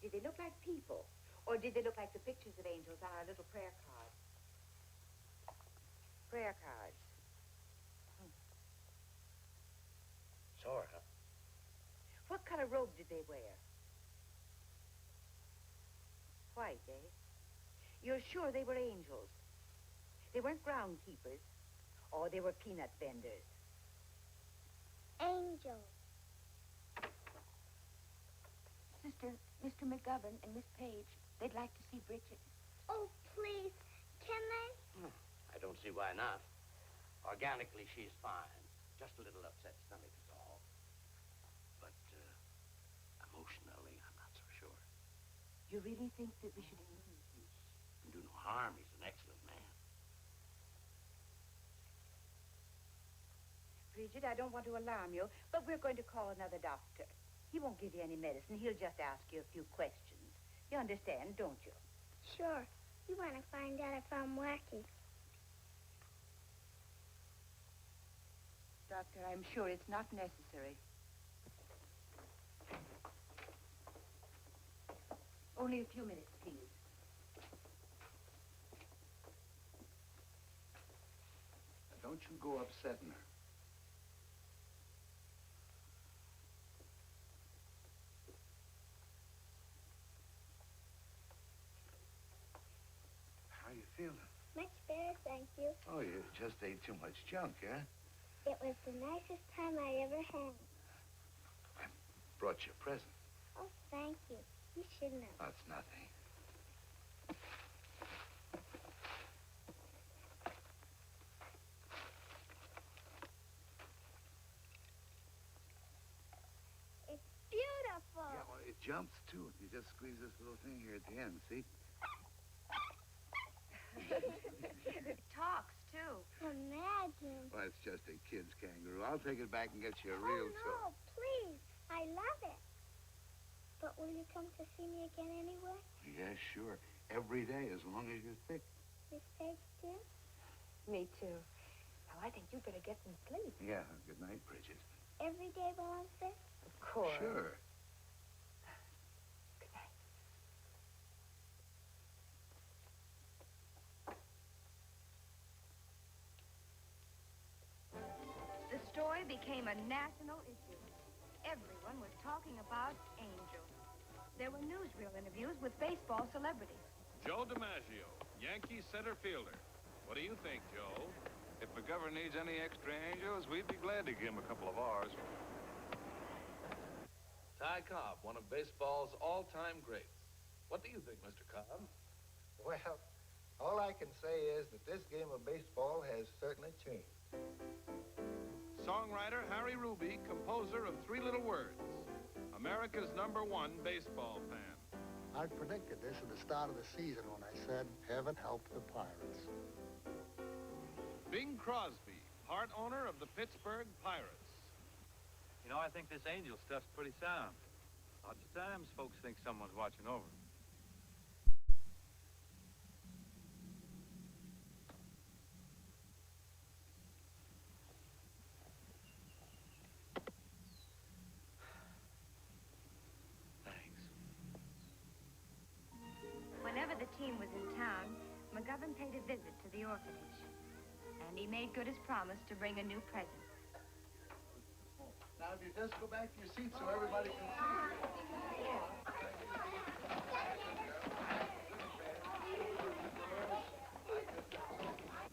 Did they look like people? Or did they look like the pictures of angels on our little prayer cards? Prayer cards. Sort of. What color robe did they wear? White, eh? You're sure they were angels? They weren't groundkeepers, or they were peanut vendors. Angels. Sister, Mr. McGovern and Miss Page, they'd like to see Bridget. Oh, please. Can they? don't see why not. Organically, she's fine. Just a little upset stomach is all. But, emotionally, I'm not so sure. You really think that we should... Can do no harm. He's an excellent man. Bridget, I don't want to alarm you, but we're going to call another doctor. He won't give you any medicine. He'll just ask you a few questions. You understand, don't you? Sure. You want to find out if I'm wacky. Doctor, I'm sure it's not necessary. Only a few minutes, please. Now, don't you go upsetting her. How you feeling? Much better, thank you. Oh, you just ate too much junk, huh? It was the nicest time I ever had. Brought you a present. Oh, thank you. You shouldn't have. That's nothing. It's beautiful. Yeah, well, it jumps, too. You just squeeze this little thing here at the end, see? It talks, too. Imagine. Well, it's just a kid's kangaroo. I'll take it back and get you a real Oh, no, please. I love it. But will you come to see me again anyway? Yeah, sure. Every day, as long as you're sick. Miss Page, too? Me too. Now, I think you better get some sleep. Yeah, good night, Bridget. Every day while I'm sick? Of course. Sure. Good night. The story became a national issue. Everyone was talking about Angel. There were newsreel interviews with baseball celebrities. Joe DiMaggio, Yankee center fielder. What do you think, Joe? If McGovern needs any extra angels, we'd be glad to give him a couple of ours. Ty Cobb, one of baseball's all-time greats. What do you think, Mr. Cobb? Well, all I can say is that this game of baseball has certainly changed. Songwriter Harry Ruby, composer of Three Little Words. America's #1 baseball fan. I predicted this at the start of the season when I said, heaven help the Pirates. Bing Crosby, part owner of the Pittsburgh Pirates. You know, I think this Angel stuff's pretty sound. Lots of times folks think someone's watching over them. Whenever the team was in town, McGovern paid a visit to the orphanage. And he made good his promise to bring a new present. Now, if you just go back to your seat so everybody can see you.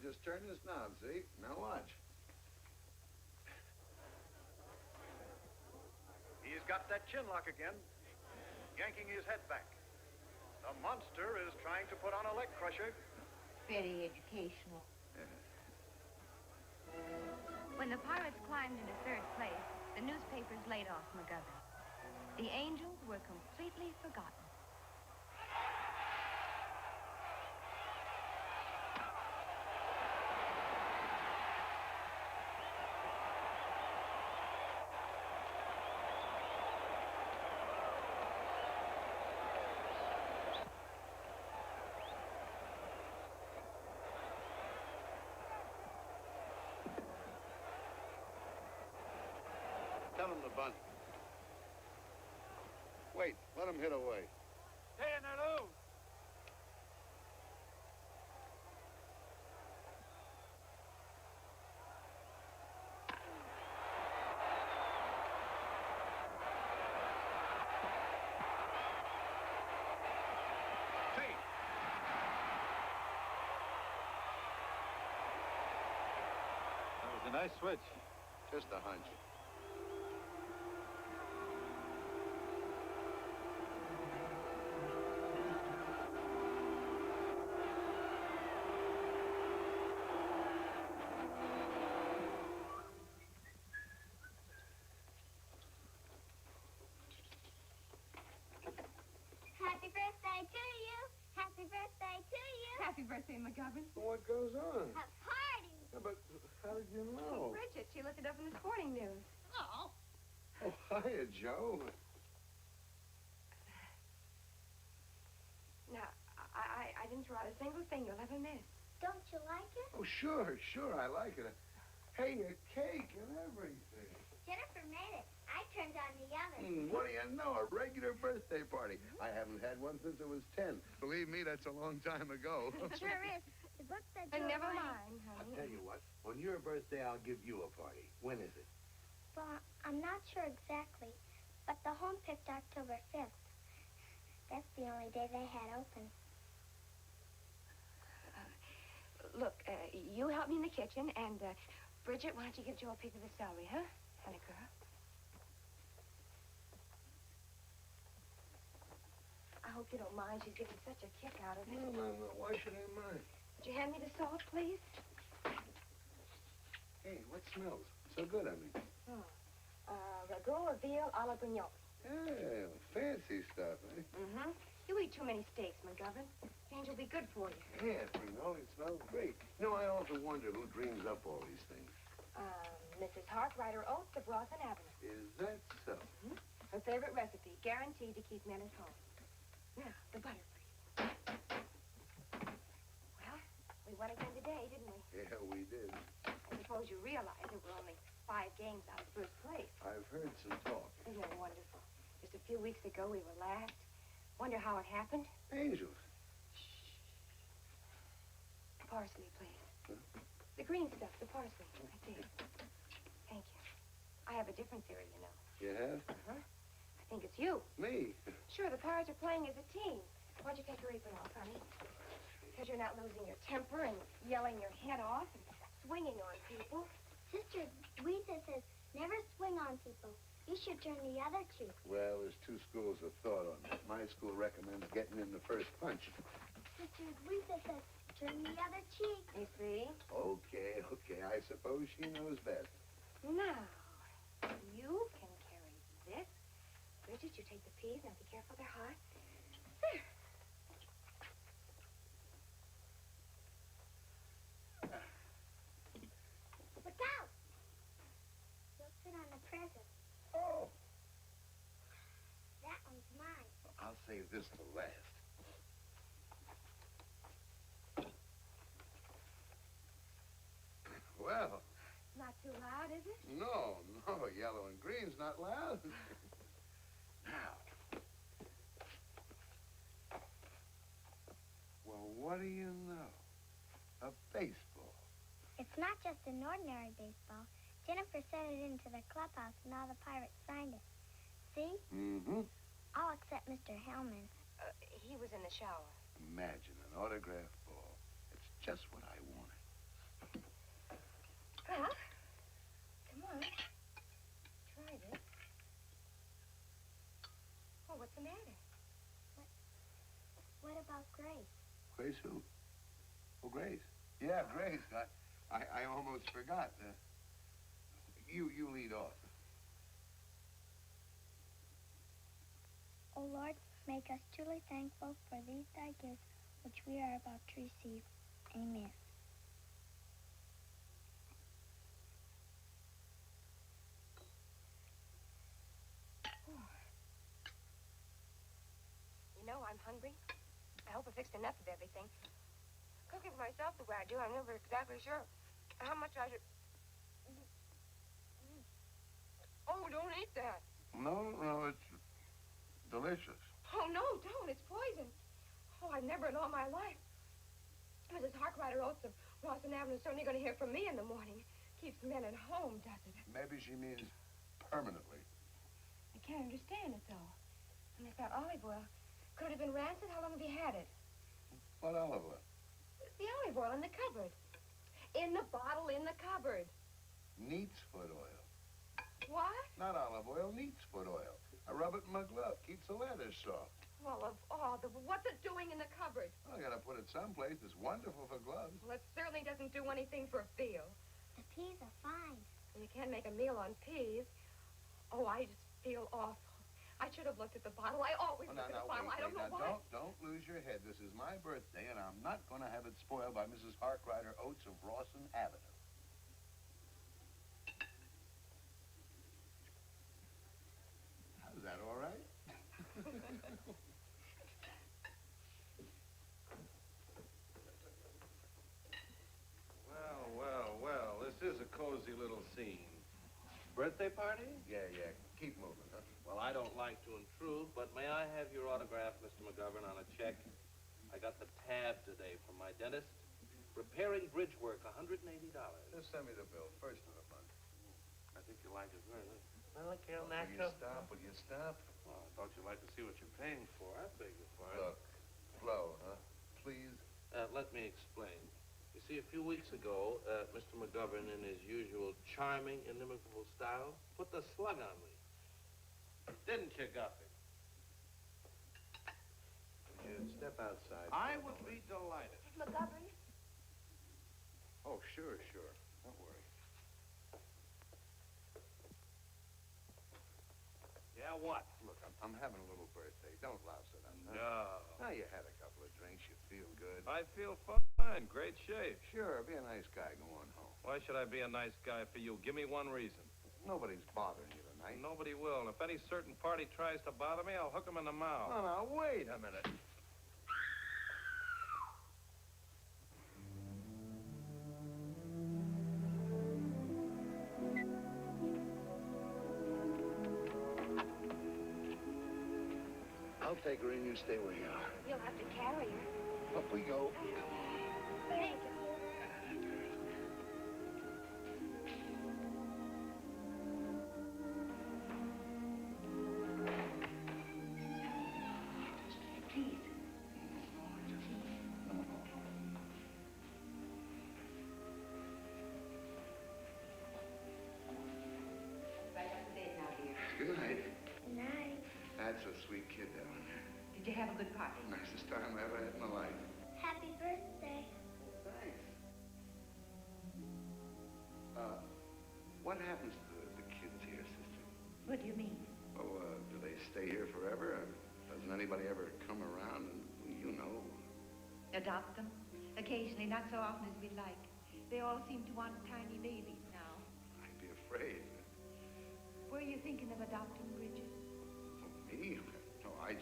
Just turn this knob, see? Now watch. He's got that chin lock again, yanking his head back. The monster is trying to put on a leg crusher. Very educational. When the Pirates climbed into third place, the newspapers laid off McGovern. The Angels were completely forgotten. Tell him to bunt. Wait, let him hit away. Hey, Nelu! That was a nice switch. Just a hunch. birthday to you. Happy birthday to you. Happy birthday, McGovern. What goes on? A party. Yeah, but how did you Oh, know? Bridget, she looked it up in the sporting news. Oh. Oh, hiya, Joe. Now, I didn't throw out a single thing you'll ever miss. Don't you like it? Oh, sure, I like it. Hey, a cake and everything. Jennifer made it. I turned on the oven. What do you know? A regular birthday party. I haven't had one since I was 10. Believe me, that's a long time ago. Sure is. The book said And you never were mind, honey. I'll tell you what. On your birthday, I'll give you a party. When is it? Well, I'm not sure exactly, but the home picked October 5th. That's the only day they had open. Look, you help me in the kitchen, and, Bridget, why don't you give Joe a piece of the celery, huh? Honey girl. I hope you don't mind. She's getting such a kick out of it. No. Why should I mind? Would you hand me the salt, please? Hey, what smells so good on me? Ragout of veal a la Grignoli. Yeah, fancy stuff, eh? Mm-hmm. You eat too many steaks, McGovern. Change will be good for you. Yeah, Brignoli smells great. You know, I often wonder who dreams up all these things. Mrs. Hartwriter Oates of Rawson Avenue. Is that so? Mm-hmm. Her favorite recipe, guaranteed to keep men at home. Now, the butter, please. Well, we won again today, didn't we? Yeah, we did. I suppose you realize that we're only 5 games out of first place. I've heard some talk. Isn't it wonderful? Just a few weeks ago, we were last. Wonder how it happened? Angels. Parsley, please. Huh? The green stuff, the parsley, right there. Thank you. I have a different theory, you know. You have? Uh-huh. I think it's you. Me? Sure, the Pirates are playing as a team. Why'd you take your apron off, honey? Because you're not losing your temper and yelling your head off and swinging on people. Sister Louisa says, never swing on people. You should turn the other cheek. Well, there's 2 schools of thought on that. My school recommends getting in the first punch. Sister Louisa says, turn the other cheek. You see? Okay. I suppose she knows best. Now, you can carry this. Bridget, you take the peas. Now, be careful, they're hot. There. Look out! You'll sit on the present. Oh! That one's mine. I'll save this till last. Well. Not too loud, is it? No. Yellow and green's not loud. Now. Well, what do you know? A baseball. It's not just an ordinary baseball. Jennifer sent it into the clubhouse and all the Pirates signed it. See? Mm-hmm. All except Mr. Hellman. He was in the shower. Imagine an autograph ball. It's just what I wanted. Well, come on. Try this. Oh, what's the matter? What about Grace? Grace who? Oh, Grace. Yeah, Grace. I almost forgot. You lead off. O Lord, make us truly thankful for these thy gifts which we are about to receive. Amen. You know, I'm hungry. I hope I fixed enough of everything. Cooking for myself the way I do, I'm never exactly sure how much I should... Oh, don't eat that. No, it's delicious. Oh, no, don't. It's poison. Oh, I've never in all my life. Mrs. Hartwriter Oates of Rawson Avenue is certainly going to hear from me in the morning. Keeps men at home, does it? Maybe she means permanently. I can't understand it, though. And if that olive oil could have been rancid, how long have you had it? What olive oil? The olive oil in the cupboard. In the bottle in the cupboard. Neat's foot oil. What? Not olive oil, neat's foot oil. I rub it in my glove. Keeps the leather soft. Well, of all the... What's it doing in the cupboard? Well, I gotta put it someplace that's wonderful for gloves. Well, it certainly doesn't do anything for veal. The peas are fine. You can't make a meal on peas. Oh, I just feel awful. I should have looked at the bottle. I always look at the bottle. I don't know why. Don't lose your head. This is my birthday, and I'm not going to have it spoiled by Mrs. Harkrider Oates of Rawson Avenue. How's that, all right? Well, this is a cozy little scene. Birthday party? Yeah. Keep moving, huh? Well, I don't like to intrude, but may I have your autograph, Mr. McGovern, on a check? I got the tab today from my dentist. Repairing bridge work, $180. Just send me the bill, first of the month. I think you like it very much. Will you stop? Well, I thought you'd like to see what you're paying for. I beg your pardon. Look, Flo, huh? Please. Let me explain. You see, a few weeks ago, Mr. McGovern, in his usual charming, inimitable style, put the slug on me. Didn't you, Guppy? Would you step outside? I would be delighted. McGovern? Oh, sure. Don't worry. Yeah, what? Look, I'm having a little birthday. Don't louse it. No. Now you had a couple of drinks. You feel good. I feel fine. Great shape. Sure, be a nice guy going home. Why should I be a nice guy for you? Give me one reason. Nobody's bothering you tonight. Nobody will. And if any certain party tries to bother me, I'll hook him in the mouth. No, wait a minute. I'll take her in, you stay where you are. You'll have to carry her. Up we go. Thank you. Please. Right up to bed now, dear. Good night. Good night. That's a sweet kid down there. Did you have a good party? Nicest time I ever had in my life. Happy birthday. Thanks. What happens to the kids here, sister? What do you mean? Oh, do they stay here forever? Doesn't anybody ever come around and, you know? Adopt them? Occasionally, not so often as we'd like. They all seem to want tiny babies now. I'd be afraid. Were you thinking of adopting Bridget? Oh, me? No, I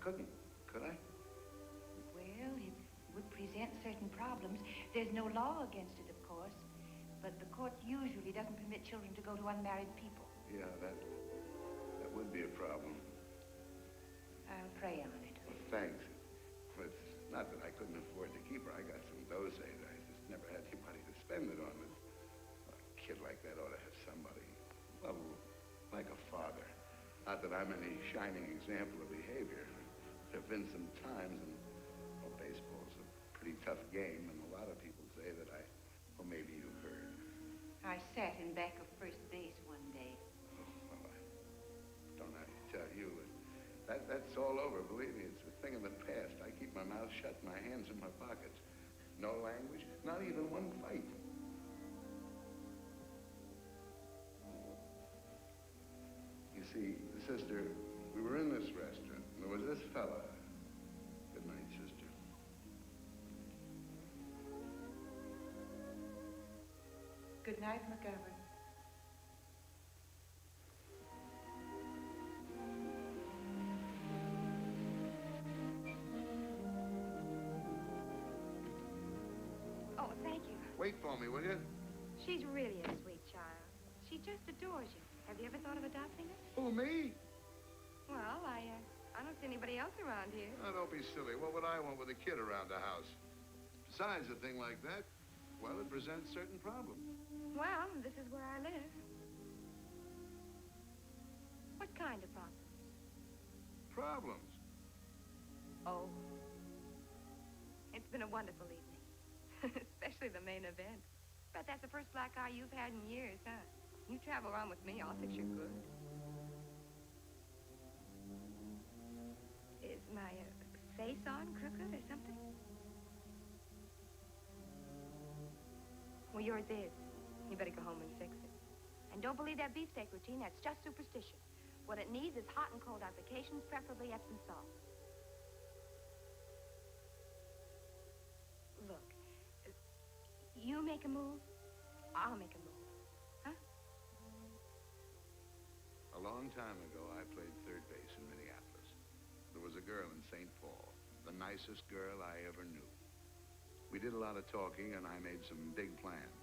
couldn't, could I? Well, it would present certain problems. There's no law against it, of course. But the court usually doesn't permit children to go to unmarried people. Yeah, that would be a problem. I'll pray on it. Well, thanks. But it's not that I couldn't afford to keep her. I got some dough saved. I just never had anybody to spend it on. But a kid like that ought to have somebody. Well, like a father. Not that I'm any shining example of behavior. There have been some times, and well, baseball's a pretty tough game, and a lot of people say that well, maybe you heard. I sat in back of first base one day. Well, I don't have to tell you. That's all over, believe me. It's a thing of the past. I keep my mouth shut, my hands in my pockets. No language, not even one fight. You see, sister, we were in this restaurant, and there was this fella. Good night, sister. Good night, McGovern. Oh, thank you. Wait for me, will you? She's really a sweet child. She just adores you. Have you ever thought of adopting her? Who, me? Well, I don't see anybody else around here. Oh, don't be silly. What would I want with a kid around the house? Besides, a thing like that, well, it presents certain problems. Well, this is where I live. What kind of problems? Problems? Oh. It's been a wonderful evening. Especially the main event. Bet that's the first black eye you've had in years, huh? You travel around with me, I'll fix you good. Is my face on crooked or something? Well, yours is. You better go home and fix it. And don't believe that beefsteak routine. That's just superstition. What it needs is hot and cold applications, preferably Epsom salt. Look, you make a move, I'll make a move. Huh? A long time ago, I played third base in Minneapolis. There was a girl in St. Paul, the nicest girl I ever knew. We did a lot of talking, and I made some big plans.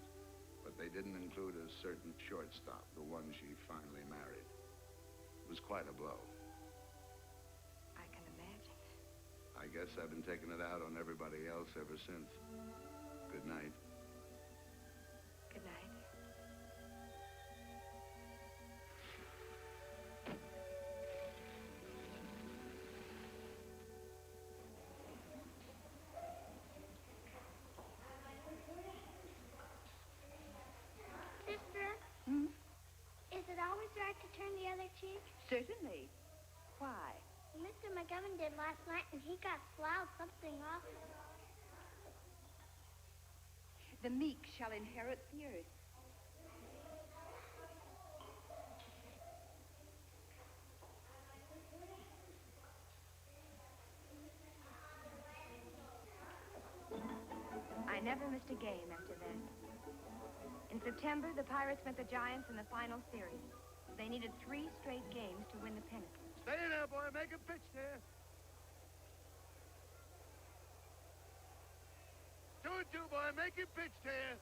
But they didn't include a certain shortstop, the one she finally married. It was quite a blow. I can imagine. I guess I've been taking it out on everybody else ever since. Good night. Good night. Sister? Is it always right to turn the other cheek? Certainly. Why? Mr. McGovern did last night, and he got swallowed something off. The meek shall inherit the earth. I never missed a game after that. In September, the Pirates met the Giants in the final series. They needed 3 straight games to win the pennant. Stay there, boy. Make a pitch there. 2-2, boy. Make a pitch there.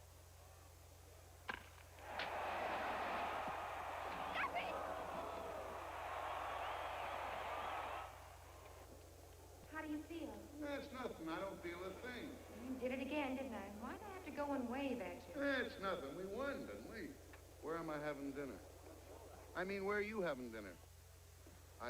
How do you feel? That's nothing. I don't feel a thing. Did it again, didn't I? Why'd I have to go and wave at you? It's nothing. We won, didn't we? Where am I having dinner? I mean, where are you having dinner?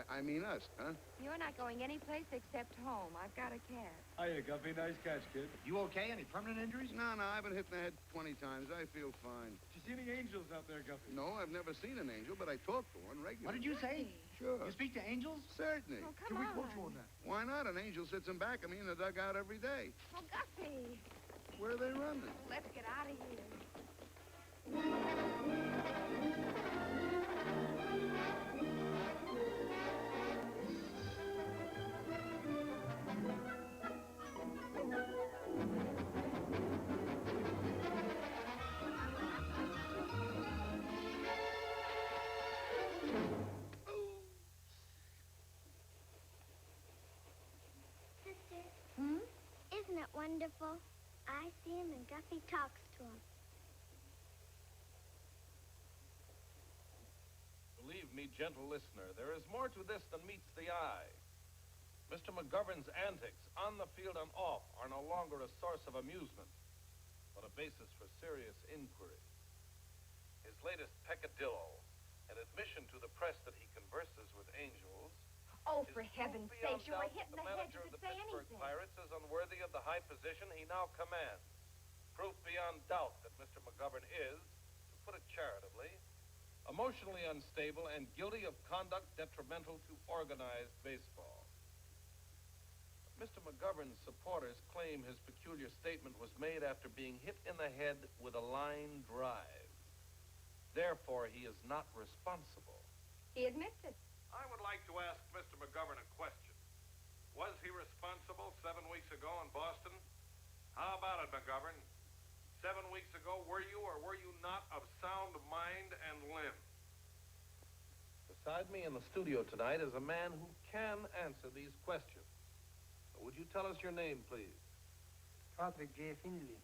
I mean us, huh? You're not going anyplace except home. I've got a cab. Hiya, Guppy. Nice catch, kid. You okay? Any permanent injuries? No, I've been hit in the head 20 times. I feel fine. Did you see any angels out there, Guppy? No, I've never seen an angel, but I talk to one regularly. What did you say? Sure. You speak to angels? Certainly. Oh, come Can we on. quote you on that? Why not? An angel sits in back of me in the dugout every day. Oh, Gussie. Where are they running? Let's get out of here. Sister? Isn't it wonderful? I see him and Guffy talks to him. Believe me, gentle listener, there is more to this than meets the eye. Mr. McGovern's antics, on the field and off, are no longer a source of amusement, but a basis for serious inquiry. His latest peccadillo, an admission to the press that he converses with angels, Oh, for heaven's sake, you were hit in the the head. manager You of could the say Pittsburgh anything. Pirates is unworthy of the high position he now commands. Proof beyond doubt that Mr. McGovern is, to put it charitably, emotionally unstable and guilty of conduct detrimental to organized baseball. Mr. McGovern's supporters claim his peculiar statement was made after being hit in the head with a line drive. Therefore, he is not responsible. He admits it. I would like to ask Mr. McGovern a question. Was he responsible 7 weeks ago in Boston? How about it, McGovern? 7 weeks ago, were you or were you not of sound mind and limb? Beside me in the studio tonight is a man who can answer these questions. Would you tell us your name, please? Patrick J. Finley.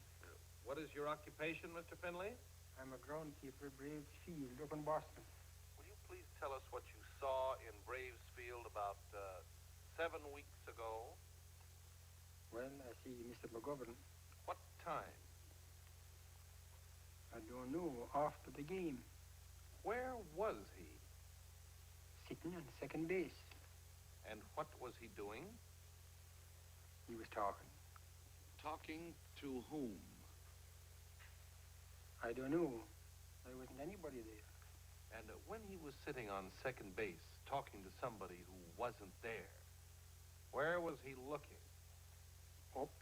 What is your occupation, Mr. Finley? I'm a groundskeeper, Braves Field, up in Boston. Will you please tell us what you saw in Braves Field about 7 weeks ago? Well, I see Mr. McGovern. What time? I don't know, after the game. Where was he? Sitting on second base. And what was he doing? He was talking. Talking to whom? I don't know. There wasn't anybody there. And when he was sitting on second base, talking to somebody who wasn't there, where was he looking? Up.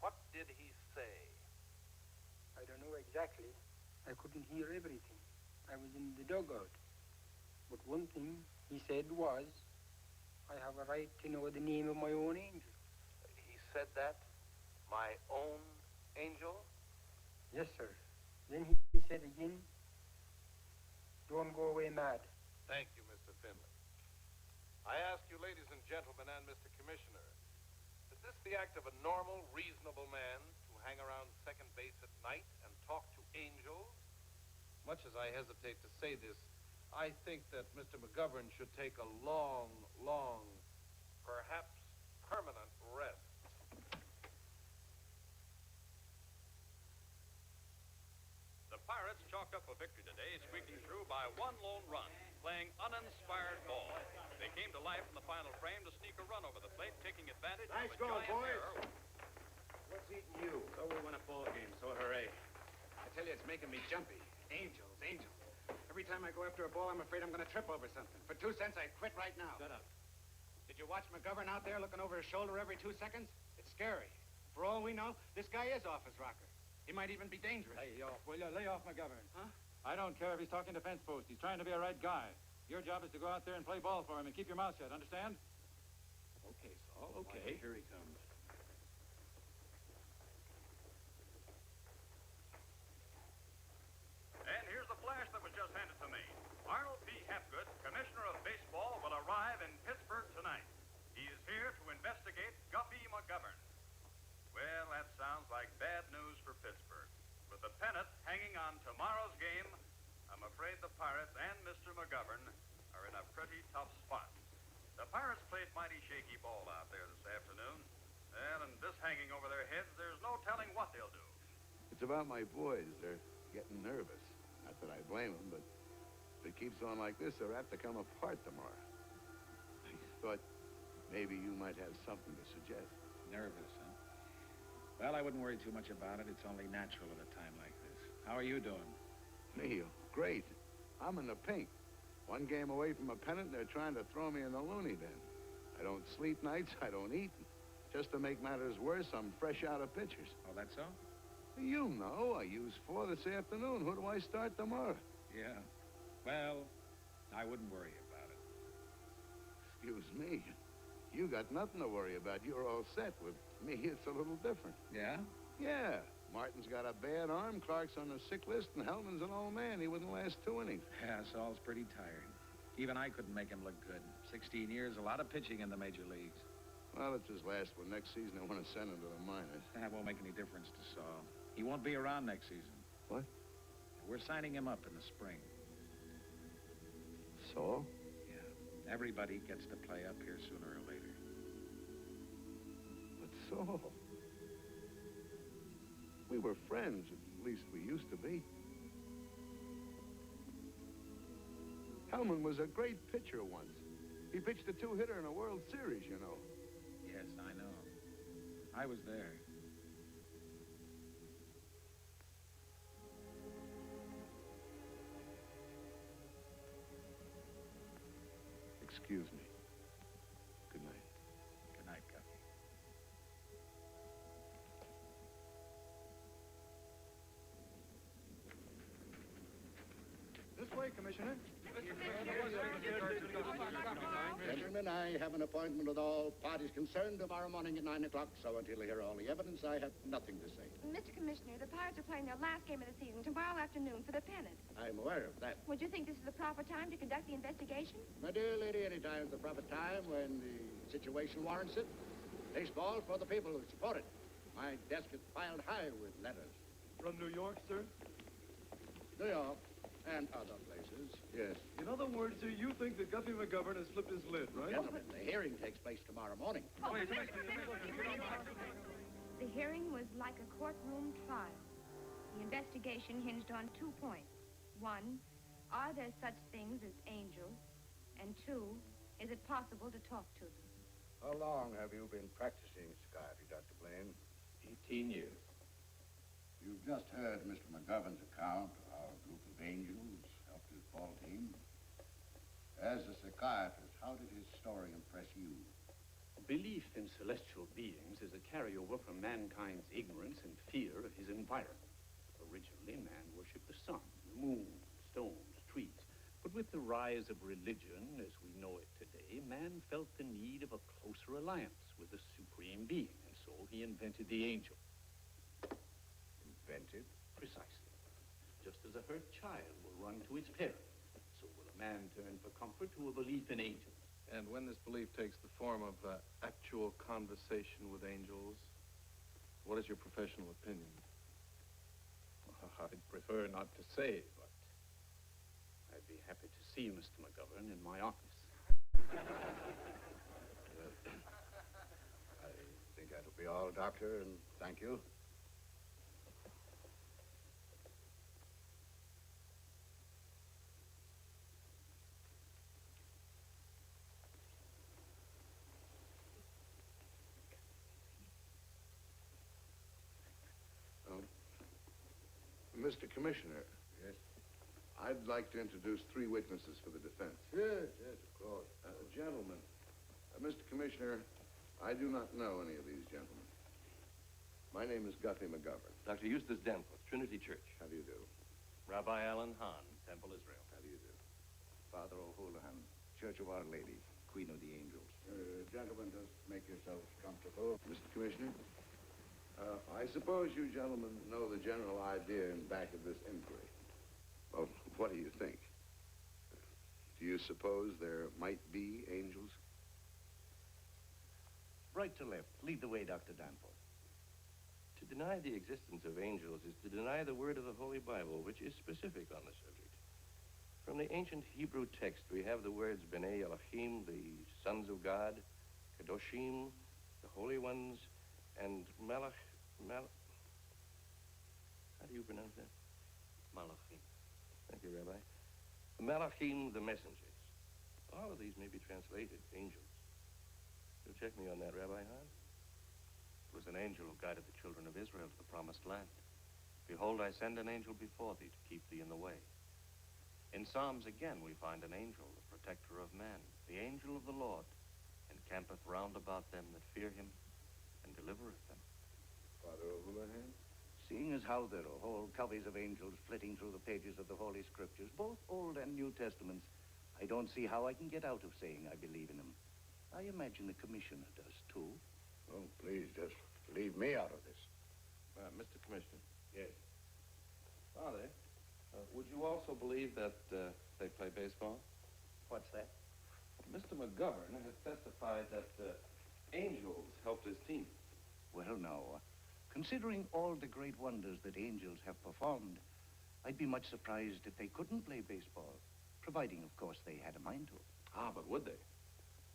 What did he say? I don't know exactly. I couldn't hear everything. I was in the dugout. But one thing he said was, I have a right to know the name of my own angel. He said that? My own angel? Yes, sir. Then he said again, don't go away mad. Thank you, Mr. Finley. I ask you, ladies and gentlemen, and Mr. Commissioner, is this the act of a normal, reasonable man to hang around second base at night and talk to angels? Much as I hesitate to say this, I think that Mr. McGovern should take a long, perhaps permanent rest. The Pirates chalked up a victory today, squeaking through by one lone run, playing uninspired ball. They came to life in the final frame to sneak a run over the plate, taking advantage Nice of a going, giant boys. error. What's eating you? So we won a ball game, so hooray. I tell you, it's making me jumpy. Angels. Every time I go after a ball, I'm afraid I'm going to trip over something. For 2 cents, I'd quit right now. Shut up. Did you watch McGovern out there looking over his shoulder every 2 seconds? It's scary. For all we know, this guy is off his rocker. He might even be dangerous. Lay off, will you? Lay off McGovern. Huh? I don't care if he's talking to fence post. He's trying to be a right guy. Your job is to go out there and play ball for him and keep your mouth shut, understand? Okay, Saul, okay. Here he comes. And here's the flash that was just handed to me. Arnold P. Hapgood, Commissioner of Baseball, will arrive in Pittsburgh tonight. He is here to investigate Guffey McGovern. Well, that sounds like bad news for Pittsburgh. With the pennant hanging on tomorrow's game, I'm afraid the Pirates and Mr. McGovern are in a pretty tough spot. The Pirates played mighty shaky ball out there this afternoon. And this hanging over their heads, there's no telling what they'll do. It's about my boys. They're getting nervous. Not that I blame them, but if it keeps on like this, they're apt to come apart tomorrow. I thought maybe you might have something to suggest. Nervous, huh? Well, I wouldn't worry too much about it. It's only natural at a time like this. How are you doing? Me? Great. I'm in the pink. One game away from a pennant, and they're trying to throw me in the loony bin. I don't sleep nights, I don't eat. Just to make matters worse, I'm fresh out of pitchers. Oh, that's so? You know, I used 4 this afternoon. Who do I start tomorrow? Yeah. Well, I wouldn't worry about it. Excuse me. You got nothing to worry about. You're all set. With me, it's a little different. Yeah? Yeah. Martin's got a bad arm, Clark's on the sick list, and Hellman's an old man. He wouldn't last 2 innings. Yeah, Saul's pretty tired. Even I couldn't make him look good. 16 years, a lot of pitching in the major leagues. Well, it's his last one. Next season, they want to send him to the minors. That won't make any difference to Saul. He won't be around next season. What? We're signing him up in the spring. Saul? Yeah. Everybody gets to play up here sooner or later. But Saul... We were friends, at least we used to be. Hellman was a great pitcher once. He pitched a 2-hitter in a World Series, you know. Yes, I know. I was there. Excuse me. Good night. Good night, Guffey. This way, Commissioner. Gentlemen, I have an appointment with all parties concerned tomorrow morning at 9 o'clock, so until I hear all the evidence, I have nothing to say. Mr. Commissioner, the Pirates are playing their last game of the season tomorrow afternoon for the pennant. I'm aware of that. Would you think this is the proper time to conduct the investigation? My dear lady, any time is the proper time when the situation warrants it. Baseball for the people who support it. My desk is piled high with letters. From New York, sir? New York and other places, yes. In other words, sir, you think that Guffey McGovern has slipped his lid, right? Gentlemen, the hearing takes place tomorrow morning. The hearing was like a courtroom trial. The investigation hinged on 2 points. 1, are there such things as angels? And 2, is it possible to talk to them? How long have you been practicing psychiatry, Dr. Blaine? 18 years. You've just heard Mr. McGovern's account of how a group of angels helped his ball team. As a psychiatrist, how did his story impress you? Belief in celestial beings is a carryover from mankind's ignorance and fear of his environment. Originally, man worshipped the sun, the moon, stones, rise of religion as we know it today, man felt the need of a closer alliance with the Supreme Being, and so he invented the angel. Invented? Precisely. Just as a hurt child will run to its parent, so will a man turn for comfort to a belief in angels. And when this belief takes the form of actual conversation with angels, what is your professional opinion? I'd prefer not to say, but I'd be happy to see Mr. McGovern in my office. I think that'll be all, Doctor, and thank you. Mr. Commissioner. Yes? I'd like to introduce 3 witnesses for the defense. Yes, of course. Gentlemen, Mr. Commissioner, I do not know any of these gentlemen. My name is Guffey McGovern. Dr. Eustace Danforth, Trinity Church. How do you do? Rabbi Alan Hahn, Temple Israel. How do you do? Father O'Houlihan, Church of Our Lady, Queen of the Angels. Gentlemen, just make yourselves comfortable. Mr. Commissioner, I suppose you gentlemen know the general idea in back of this inquiry. Well, what do you think? Do you suppose there might be angels? Right to left. Lead the way, Dr. Danforth. To deny the existence of angels is to deny the word of the Holy Bible, which is specific on the subject. From the ancient Hebrew text, we have the words B'nai Elohim, the sons of God, Kadoshim, the holy ones, and How do you pronounce that? Malachim. Thank you, Rabbi. Malachim, the messengers. All of these may be translated angels. You'll check me on that, Rabbi Hahn? It was an angel who guided the children of Israel to the promised land. Behold, I send an angel before thee to keep thee in the way. In Psalms again we find an angel, the protector of man, the angel of the Lord, encampeth round about them that fear him, and delivereth them. Father O'Houlihan? Seeing as how there are whole coveys of angels flitting through the pages of the Holy Scriptures, both Old and New Testaments, I don't see how I can get out of saying I believe in them. I imagine the commissioner does, too. Oh, please, just leave me out of this. Mr. Commissioner. Yes. Father, would you also believe that they play baseball? What's that? Mr. McGovern has testified that angels helped his team. Well, now, considering all the great wonders that angels have performed, I'd be much surprised if they couldn't play baseball, providing, of course, they had a mind to it. Ah, but would they?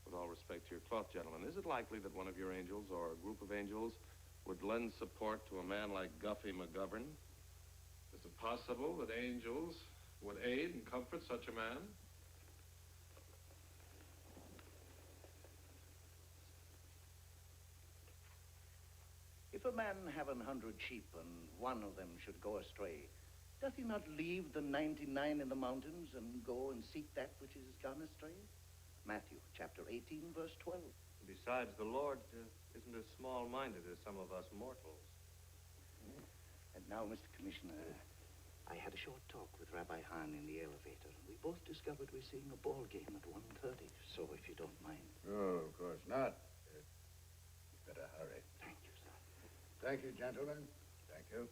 With all respect to your cloth, gentlemen, is it likely that one of your angels or a group of angels would lend support to a man like Guffey McGovern? Is it possible that angels would aid and comfort such a man? If a man have 100 sheep and one of them should go astray, doth he not leave the 99 in the mountains and go and seek that which is gone astray? Matthew chapter 18, verse 12. Besides, the Lord isn't as small-minded as some of us mortals. And now, Mr. Commissioner, I had a short talk with Rabbi Hahn in the elevator. We both discovered we're seeing a ball game at 1:30, so if you don't mind. Oh, of course not. Better hurry. Thank you, sir. Thank you, gentlemen. Thank you.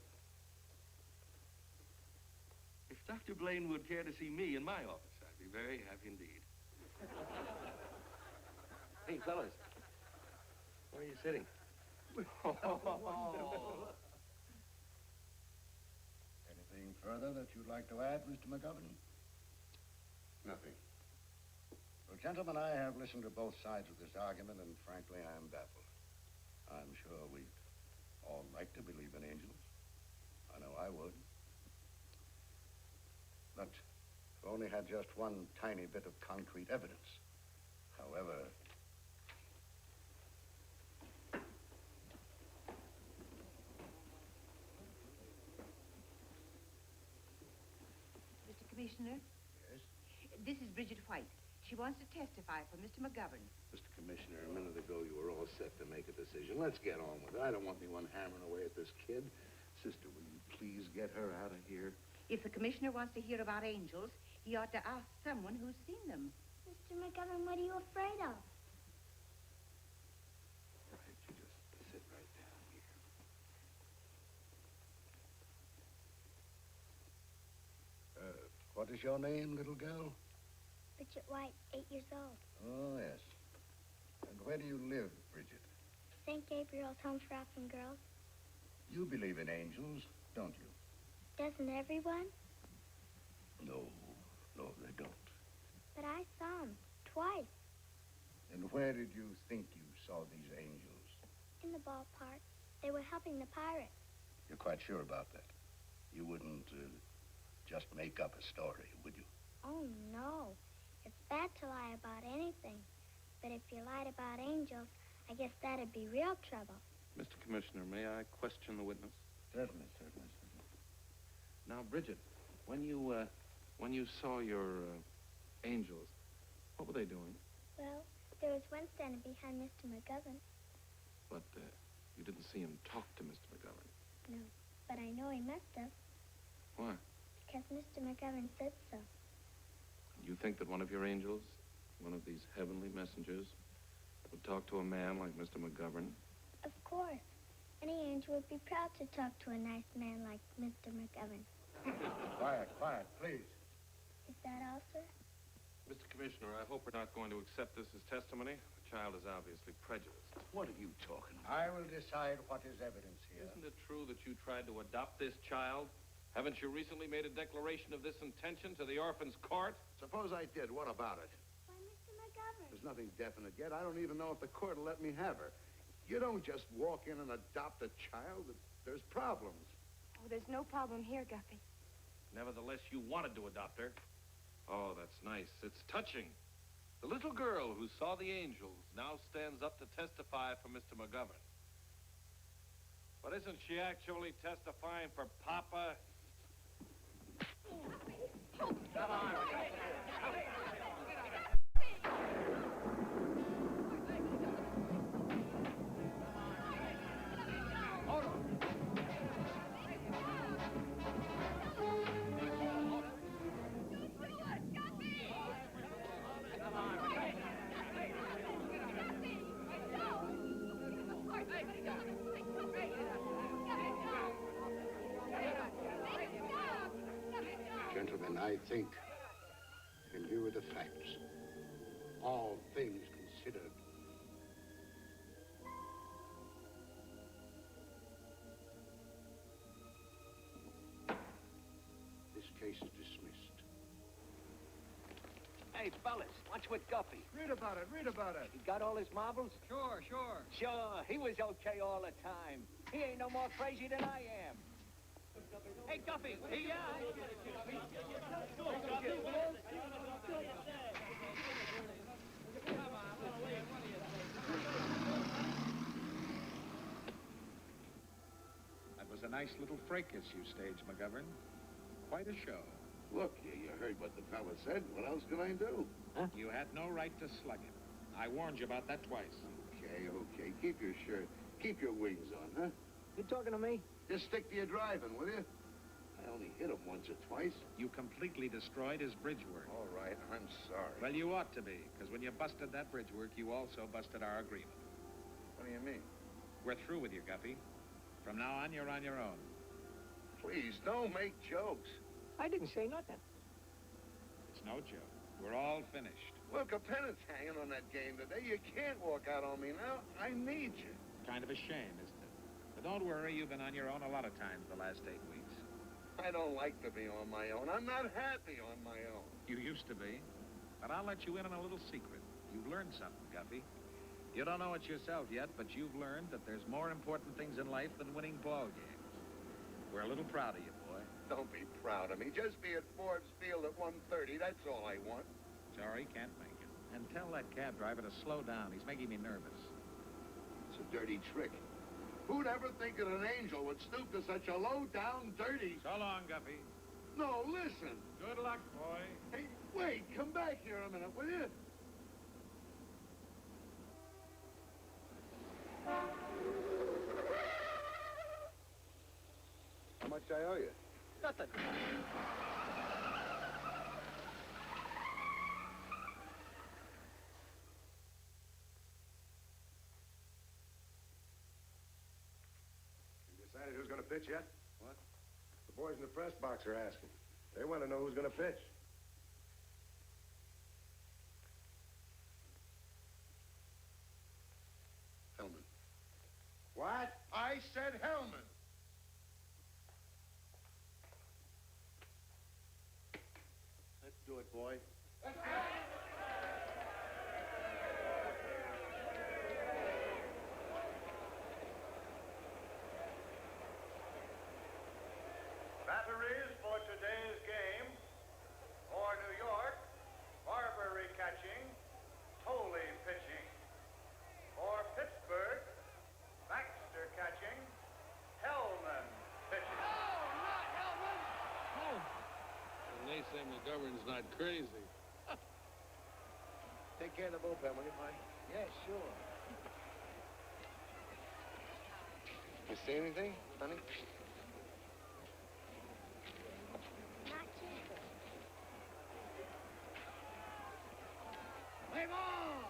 If Dr. Blaine would care to see me in my office, I'd be very happy indeed. Hey, fellas. Where are you sitting? Anything further that you'd like to add, Mr. McGovern? Nothing. Well, gentlemen, I have listened to both sides of this argument, and frankly, I am baffled. I'm sure we'd all like to believe in angels. I know I would. But we've only had just one tiny bit of concrete evidence. However, Mr. Commissioner? Yes? This is Bridget White. She wants to testify for Mr. McGovern. Mr. Commissioner, a minute ago you were all set to make a decision. Let's get on with it. I don't want anyone hammering away at this kid. Sister, will you please get her out of here? If the commissioner wants to hear about angels, He ought to ask someone who's seen them. Mr. McGovern, what are you afraid of? Right, you just sit right down here. What is your name, little girl? Bridget White, 8 years old. Oh, yes. And where do you live, Bridget? St. Gabriel's Home for Orphan Girls. You believe in angels, don't you? Doesn't everyone? No, they don't. But I saw them twice And where did you think you saw these angels? in the ballpark. They were helping the pirates. You're quite sure about that? You wouldn't just make up a story, would you? Oh, no. It's bad to lie about anything. But if you lied about angels, I guess that'd be real trouble. Mr. Commissioner, may I question the witness? Certainly. Now, Bridget, when you saw your angels, what were they doing? Well, there was one standing behind Mr. McGovern. But you didn't see him talk to Mr. McGovern. No, but I know he must have, Why? because Mr. McGovern said so. You think that one of your angels, one of these heavenly messengers, would talk to a man like Mr. McGovern? Of course. Any angel would be proud to talk to a nice man like Mr. McGovern. Quiet, please. Is that all, sir? Mr. Commissioner, I hope we're not going to accept this as testimony. The child is obviously prejudiced. What are you talking about? I will decide what is evidence here. Isn't it true that you tried to adopt this child? Haven't you recently made a declaration of this intention to the orphan's court? Suppose I did. What about it? Why, Mr. McGovern. There's nothing definite yet. I don't even know if the court will let me have her. You don't just walk in and adopt a child. There's problems. Oh, there's no problem here, Guppy. Nevertheless, you wanted to adopt her. Oh, that's nice. It's touching. The little girl who saw the angels now stands up to testify for Mr. McGovern. But isn't she actually testifying for Papa? Come on. Gentlemen, I think, in view of the facts, all things considered, this case is dismissed. Hey, fellas, what's with Guppy? Read about it. He got all his marbles? Sure. Sure, he was okay all the time. He ain't no more crazy than I am. Hey, Guppy, here you That was a nice little fracas you staged, McGovern. Quite a show. Look, you heard what the fella said. What else could I do? Huh? You had no right to slug him. I warned you about that twice. Okay. Keep your shirt. Keep your wings on, huh? You talking to me? Just stick to your driving, will you? I only hit him once or twice. You completely destroyed his bridge work. All right, I'm sorry. Well, you ought to be, because when you busted that bridge work, you also busted our agreement. What do you mean? We're through with you, Guppy. From now on, you're on your own. Please, don't make jokes. I didn't say nothing. It's no joke. We're all finished. Look, a pennant's hanging on that game today. You can't walk out on me now. I need you. Kind of a shame, isn't it? But don't worry, you've been on your own a lot of times the last 8 weeks. I don't like to be on my own. I'm not happy on my own. You used to be. But I'll let you in on a little secret. You've learned something, Guppy. You don't know it yourself yet, but you've learned that there's more important things in life than winning ball games. We're a little proud of you, boy. Don't be proud of me. Just be at Forbes Field at 1:30. That's all I want. Sorry, can't make it. And tell that cab driver to slow down. He's making me nervous. It's a dirty trick. Who'd ever think that an angel would stoop to such a low-down, dirty... So long, Guppy. No, listen. Good luck, boy. Hey, wait. Come back here a minute, will you? How much I owe you? Nothing. pitch yet? What? The boys in the press box are asking. They want to know who's going to pitch. Hellman. What? I said Hellman. Let's do it, boy. Batteries for today's game. For New York, Marbury catching, Tolley pitching. For Pittsburgh, Baxter catching, Hellman pitching. Oh, not Hellman! Oh. And they say McGovern's not crazy. Take care of the bullpen, will you, Mike? Yeah, sure. You see anything, honey? Not yet. Play ball!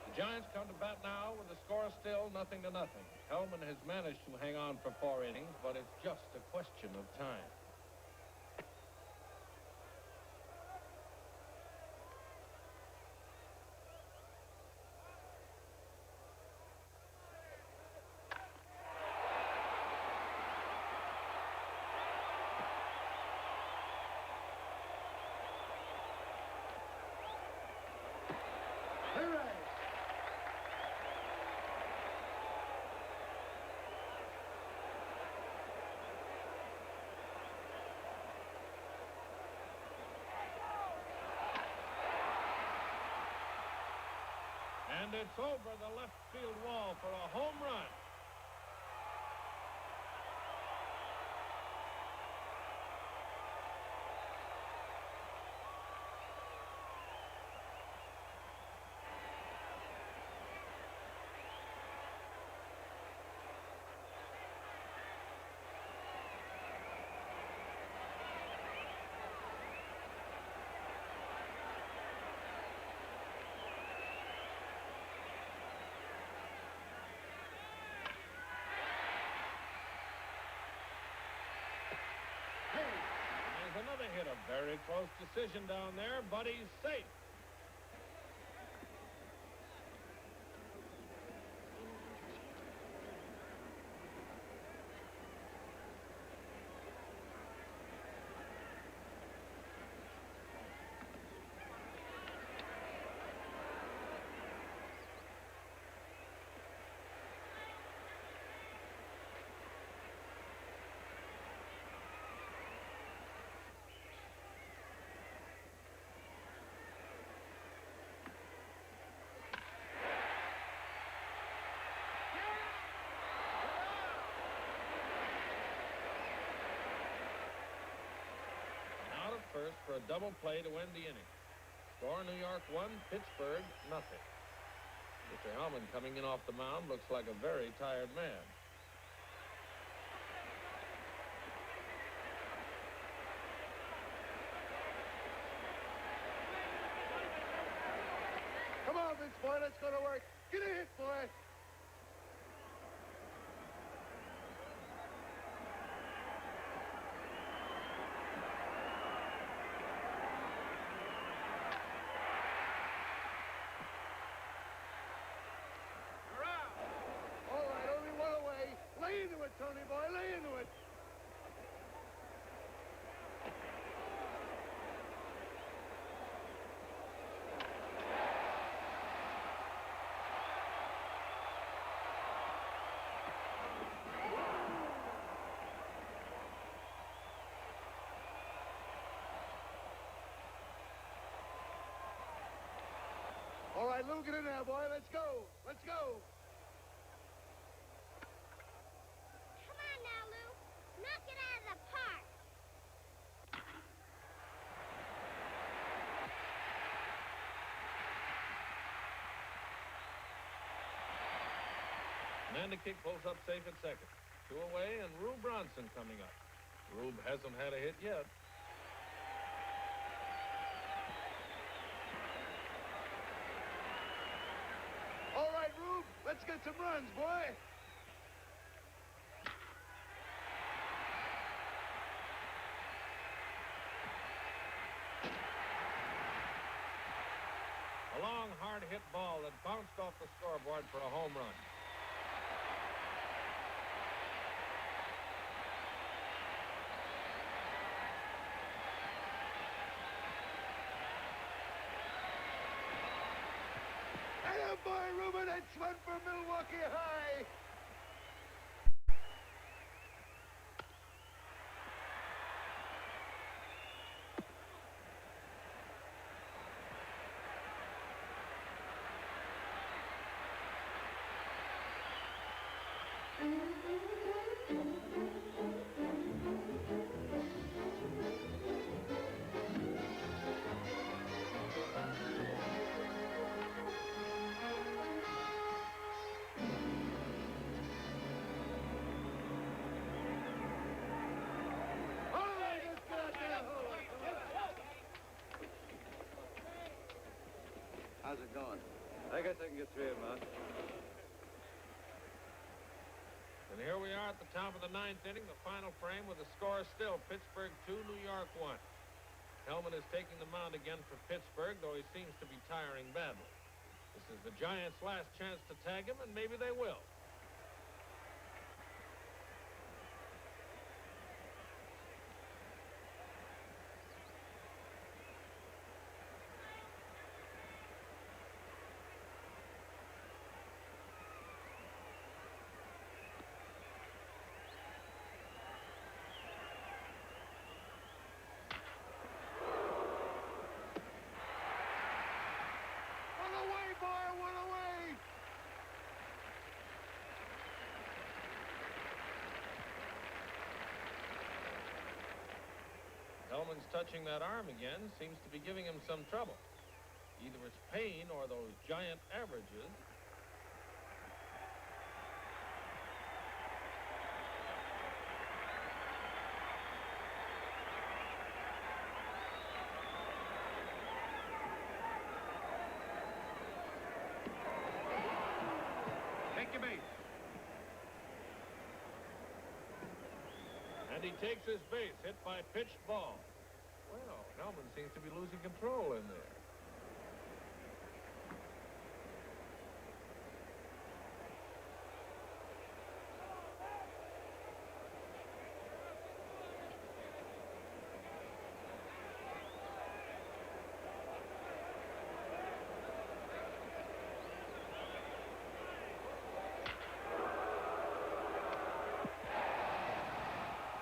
The Giants come to bat now with the score still 0-0. Hellman has managed to hang on for 4 innings, but it's just a question of time. And it's over the left field wall for a home run. There's another hit, a very close decision down there, but he's safe. First for a double play to end the inning. Score New York 1, Pittsburgh 0. Mr. Hellman coming in off the mound looks like a very tired man. Come on, Vince, boy, let's go to work. Get a hit, boy. Tony boy, lay into it. All right, Lou, get in there, boy. Let's go. Let's go. Knock it out of the park. And the kick pulls up safe at second. 2 away, and Rube Bronson coming up. Rube hasn't had a hit yet. Rube. Let's get some runs, boy. A long, hard-hit ball that bounced off the scoreboard for a home run. Hey, boy, Ruben, that's one for Milwaukee High. How's it going? I guess I can get 3 of them out. And here we are at the top of the 9th inning, the final frame with the score still Pittsburgh 2, New York 1. Hellman is taking the mound again for Pittsburgh, though he seems to be tiring badly. This is the Giants' last chance to tag him, and maybe they will. One away, boy, one away. Hellman's touching that arm again, seems to be giving him some trouble. Either it's pain or those giant averages. Take your base. And he takes his base, hit by pitched ball. Well, Hellman seems to be losing control in there.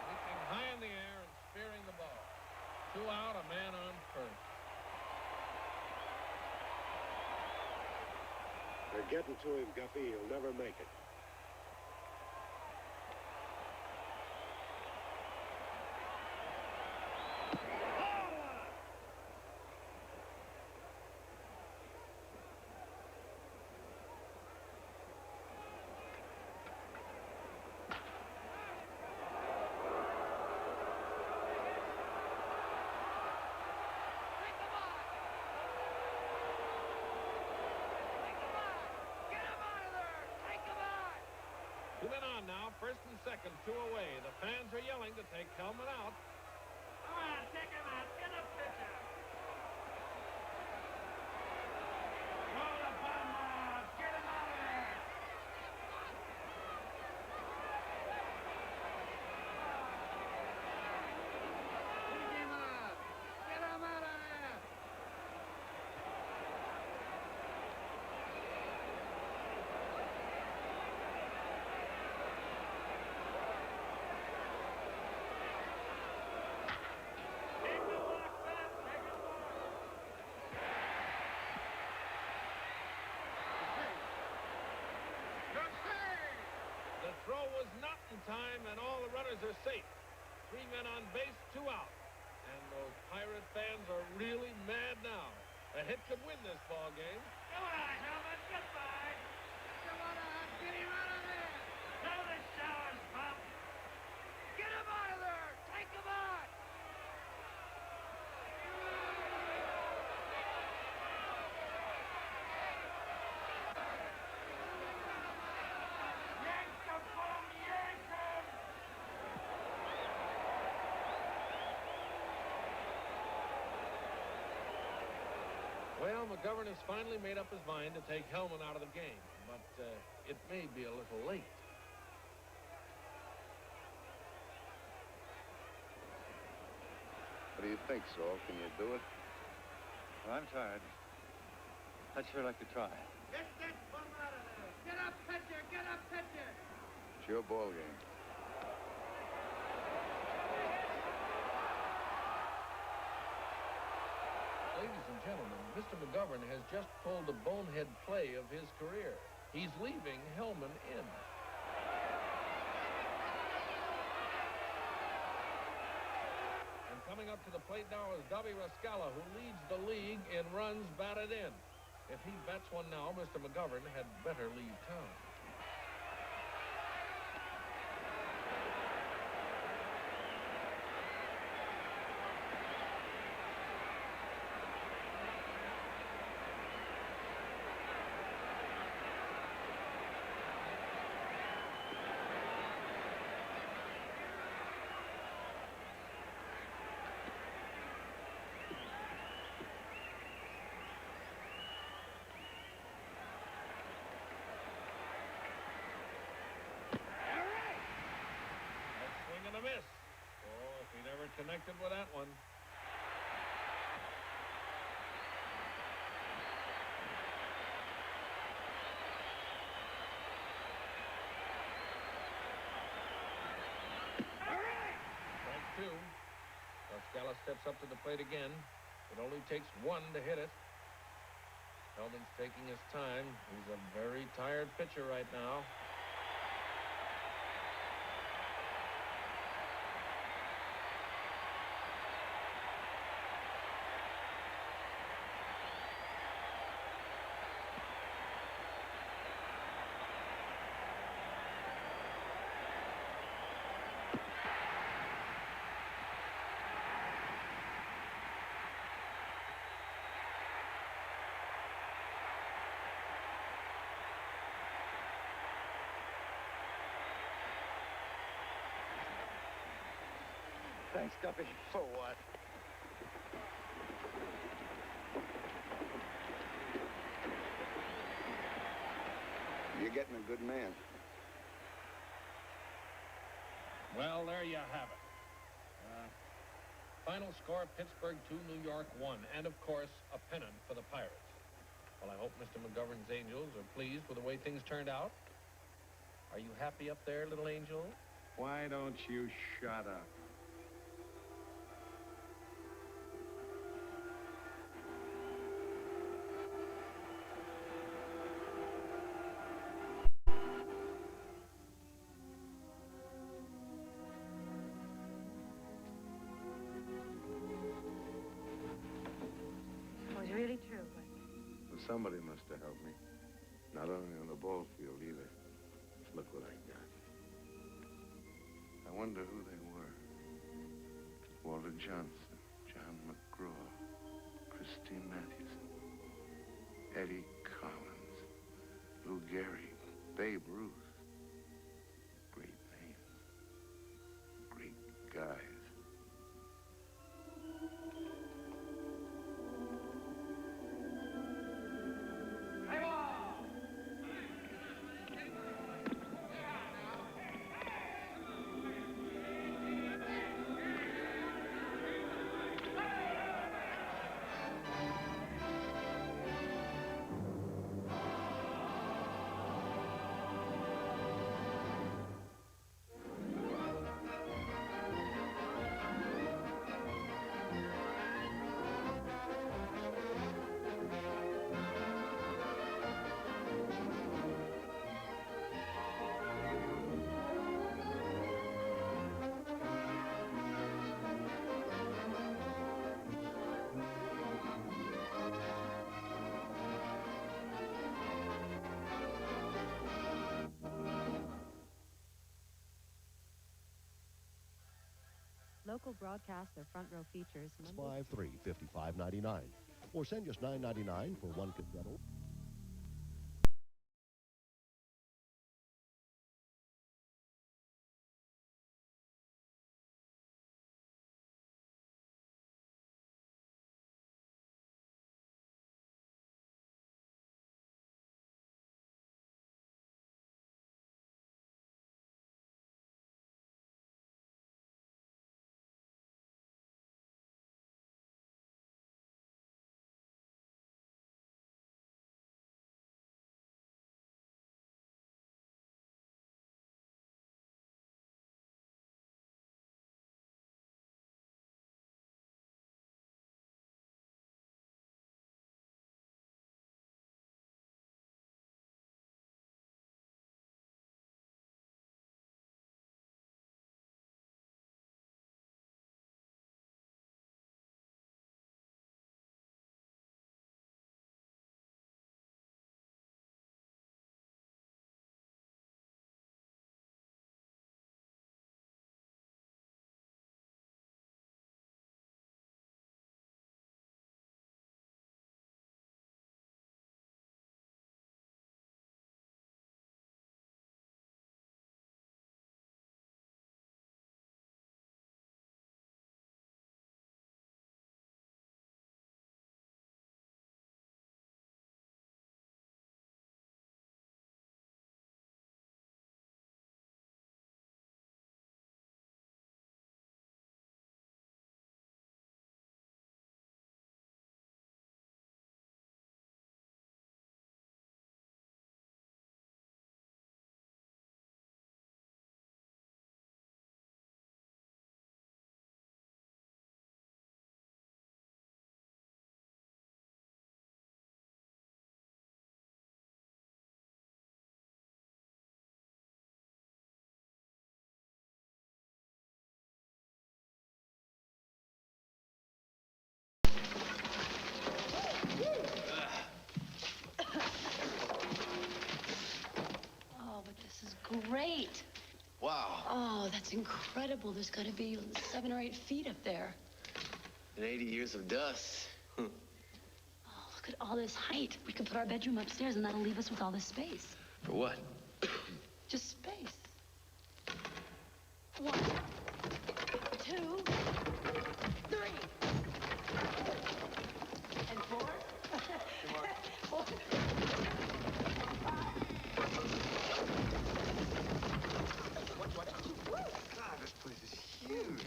Leaping high in the air and spearing the ball. 2 out, a man on first. They're getting to him, Guffey. He'll never make it. Two men on now, first and second, 2 away. The fans are yelling to take Hellman out. Come on, take him out. Get a pitcher. Roll the bum out. Get him out of there. Take him out. Get him out of there. The throw was not in time, and all the runners are safe. 3 men on base, 2 out. And those Pirate fans are really mad now. A hit could win this ball game. Come on, Hellman. Goodbye. Come on out. Get him out of there. Blow the showers, Pop. Get him out of there. Take him out. Well, McGovern has finally made up his mind to take Hellman out of the game, but it may be a little late. What do you think, Saul? Can you do it? Well, I'm tired. I'd sure like to try. Get that bum out of there. Get up, pitcher. Get up, pitcher. It's your ball game. Ladies and gentlemen, Mr. McGovern has just pulled the bonehead play of his career. He's leaving Hellman in. And coming up to the plate now is Gubby Rascala, who leads the league in runs batted in. If he bats one now, Mr. McGovern had better leave town. A miss. Oh, if he never connected with that one. Strike two. Rascala steps up to the plate again. It only takes one to hit it. Hellman's taking his time. He's a very tired pitcher right now. Thanks, Guppy. For what? You're getting a good man. Well, there you have it. Final score, Pittsburgh 2, New York 1. And, of course, a pennant for the Pirates. Well, I hope Mr. McGovern's Angels are pleased with the way things turned out. Are you happy up there, little angel? Why don't you shut up? It was really true, but Well, somebody must have helped me. Not only on the ball field, either. Look what I got. I wonder who they were. Walter Johnson, John McGraw, Christine Mathewson, Eddie Collins, Lou Gehrig, Babe Ruth. Great names. Great guys. Local broadcasts their front row features Monday. 53-55.99. Or send just $9.99 for one cassette. Wow. Oh, that's incredible. There's got to be 7 or 8 feet up there. And 80 years of dust. Oh, look at all this height. We could put our bedroom upstairs, and that'll leave us with all this space. For what? Just space. 1, 2, 3. And 4. 4. God, this place is huge.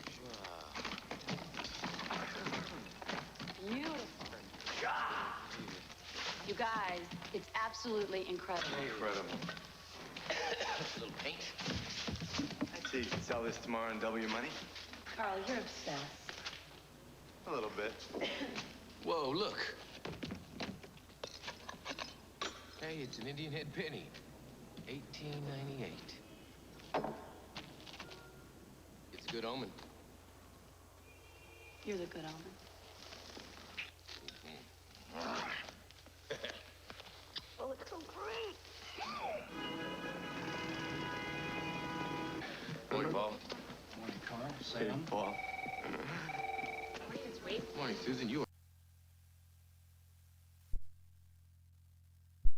Beautiful. You guys, it's absolutely incredible. Incredible. A little paint. I'd say you should sell this tomorrow and double your money. Carl, you're obsessed. A little bit. Whoa, look. Hey, it's an Indian head penny. 1898. It's a good omen. You're the good omen. Oh, it's so great. Morning, Paul. Morning, Carl. Hey, Sam. Paul. Morning, Sweet. Morning, Susan. You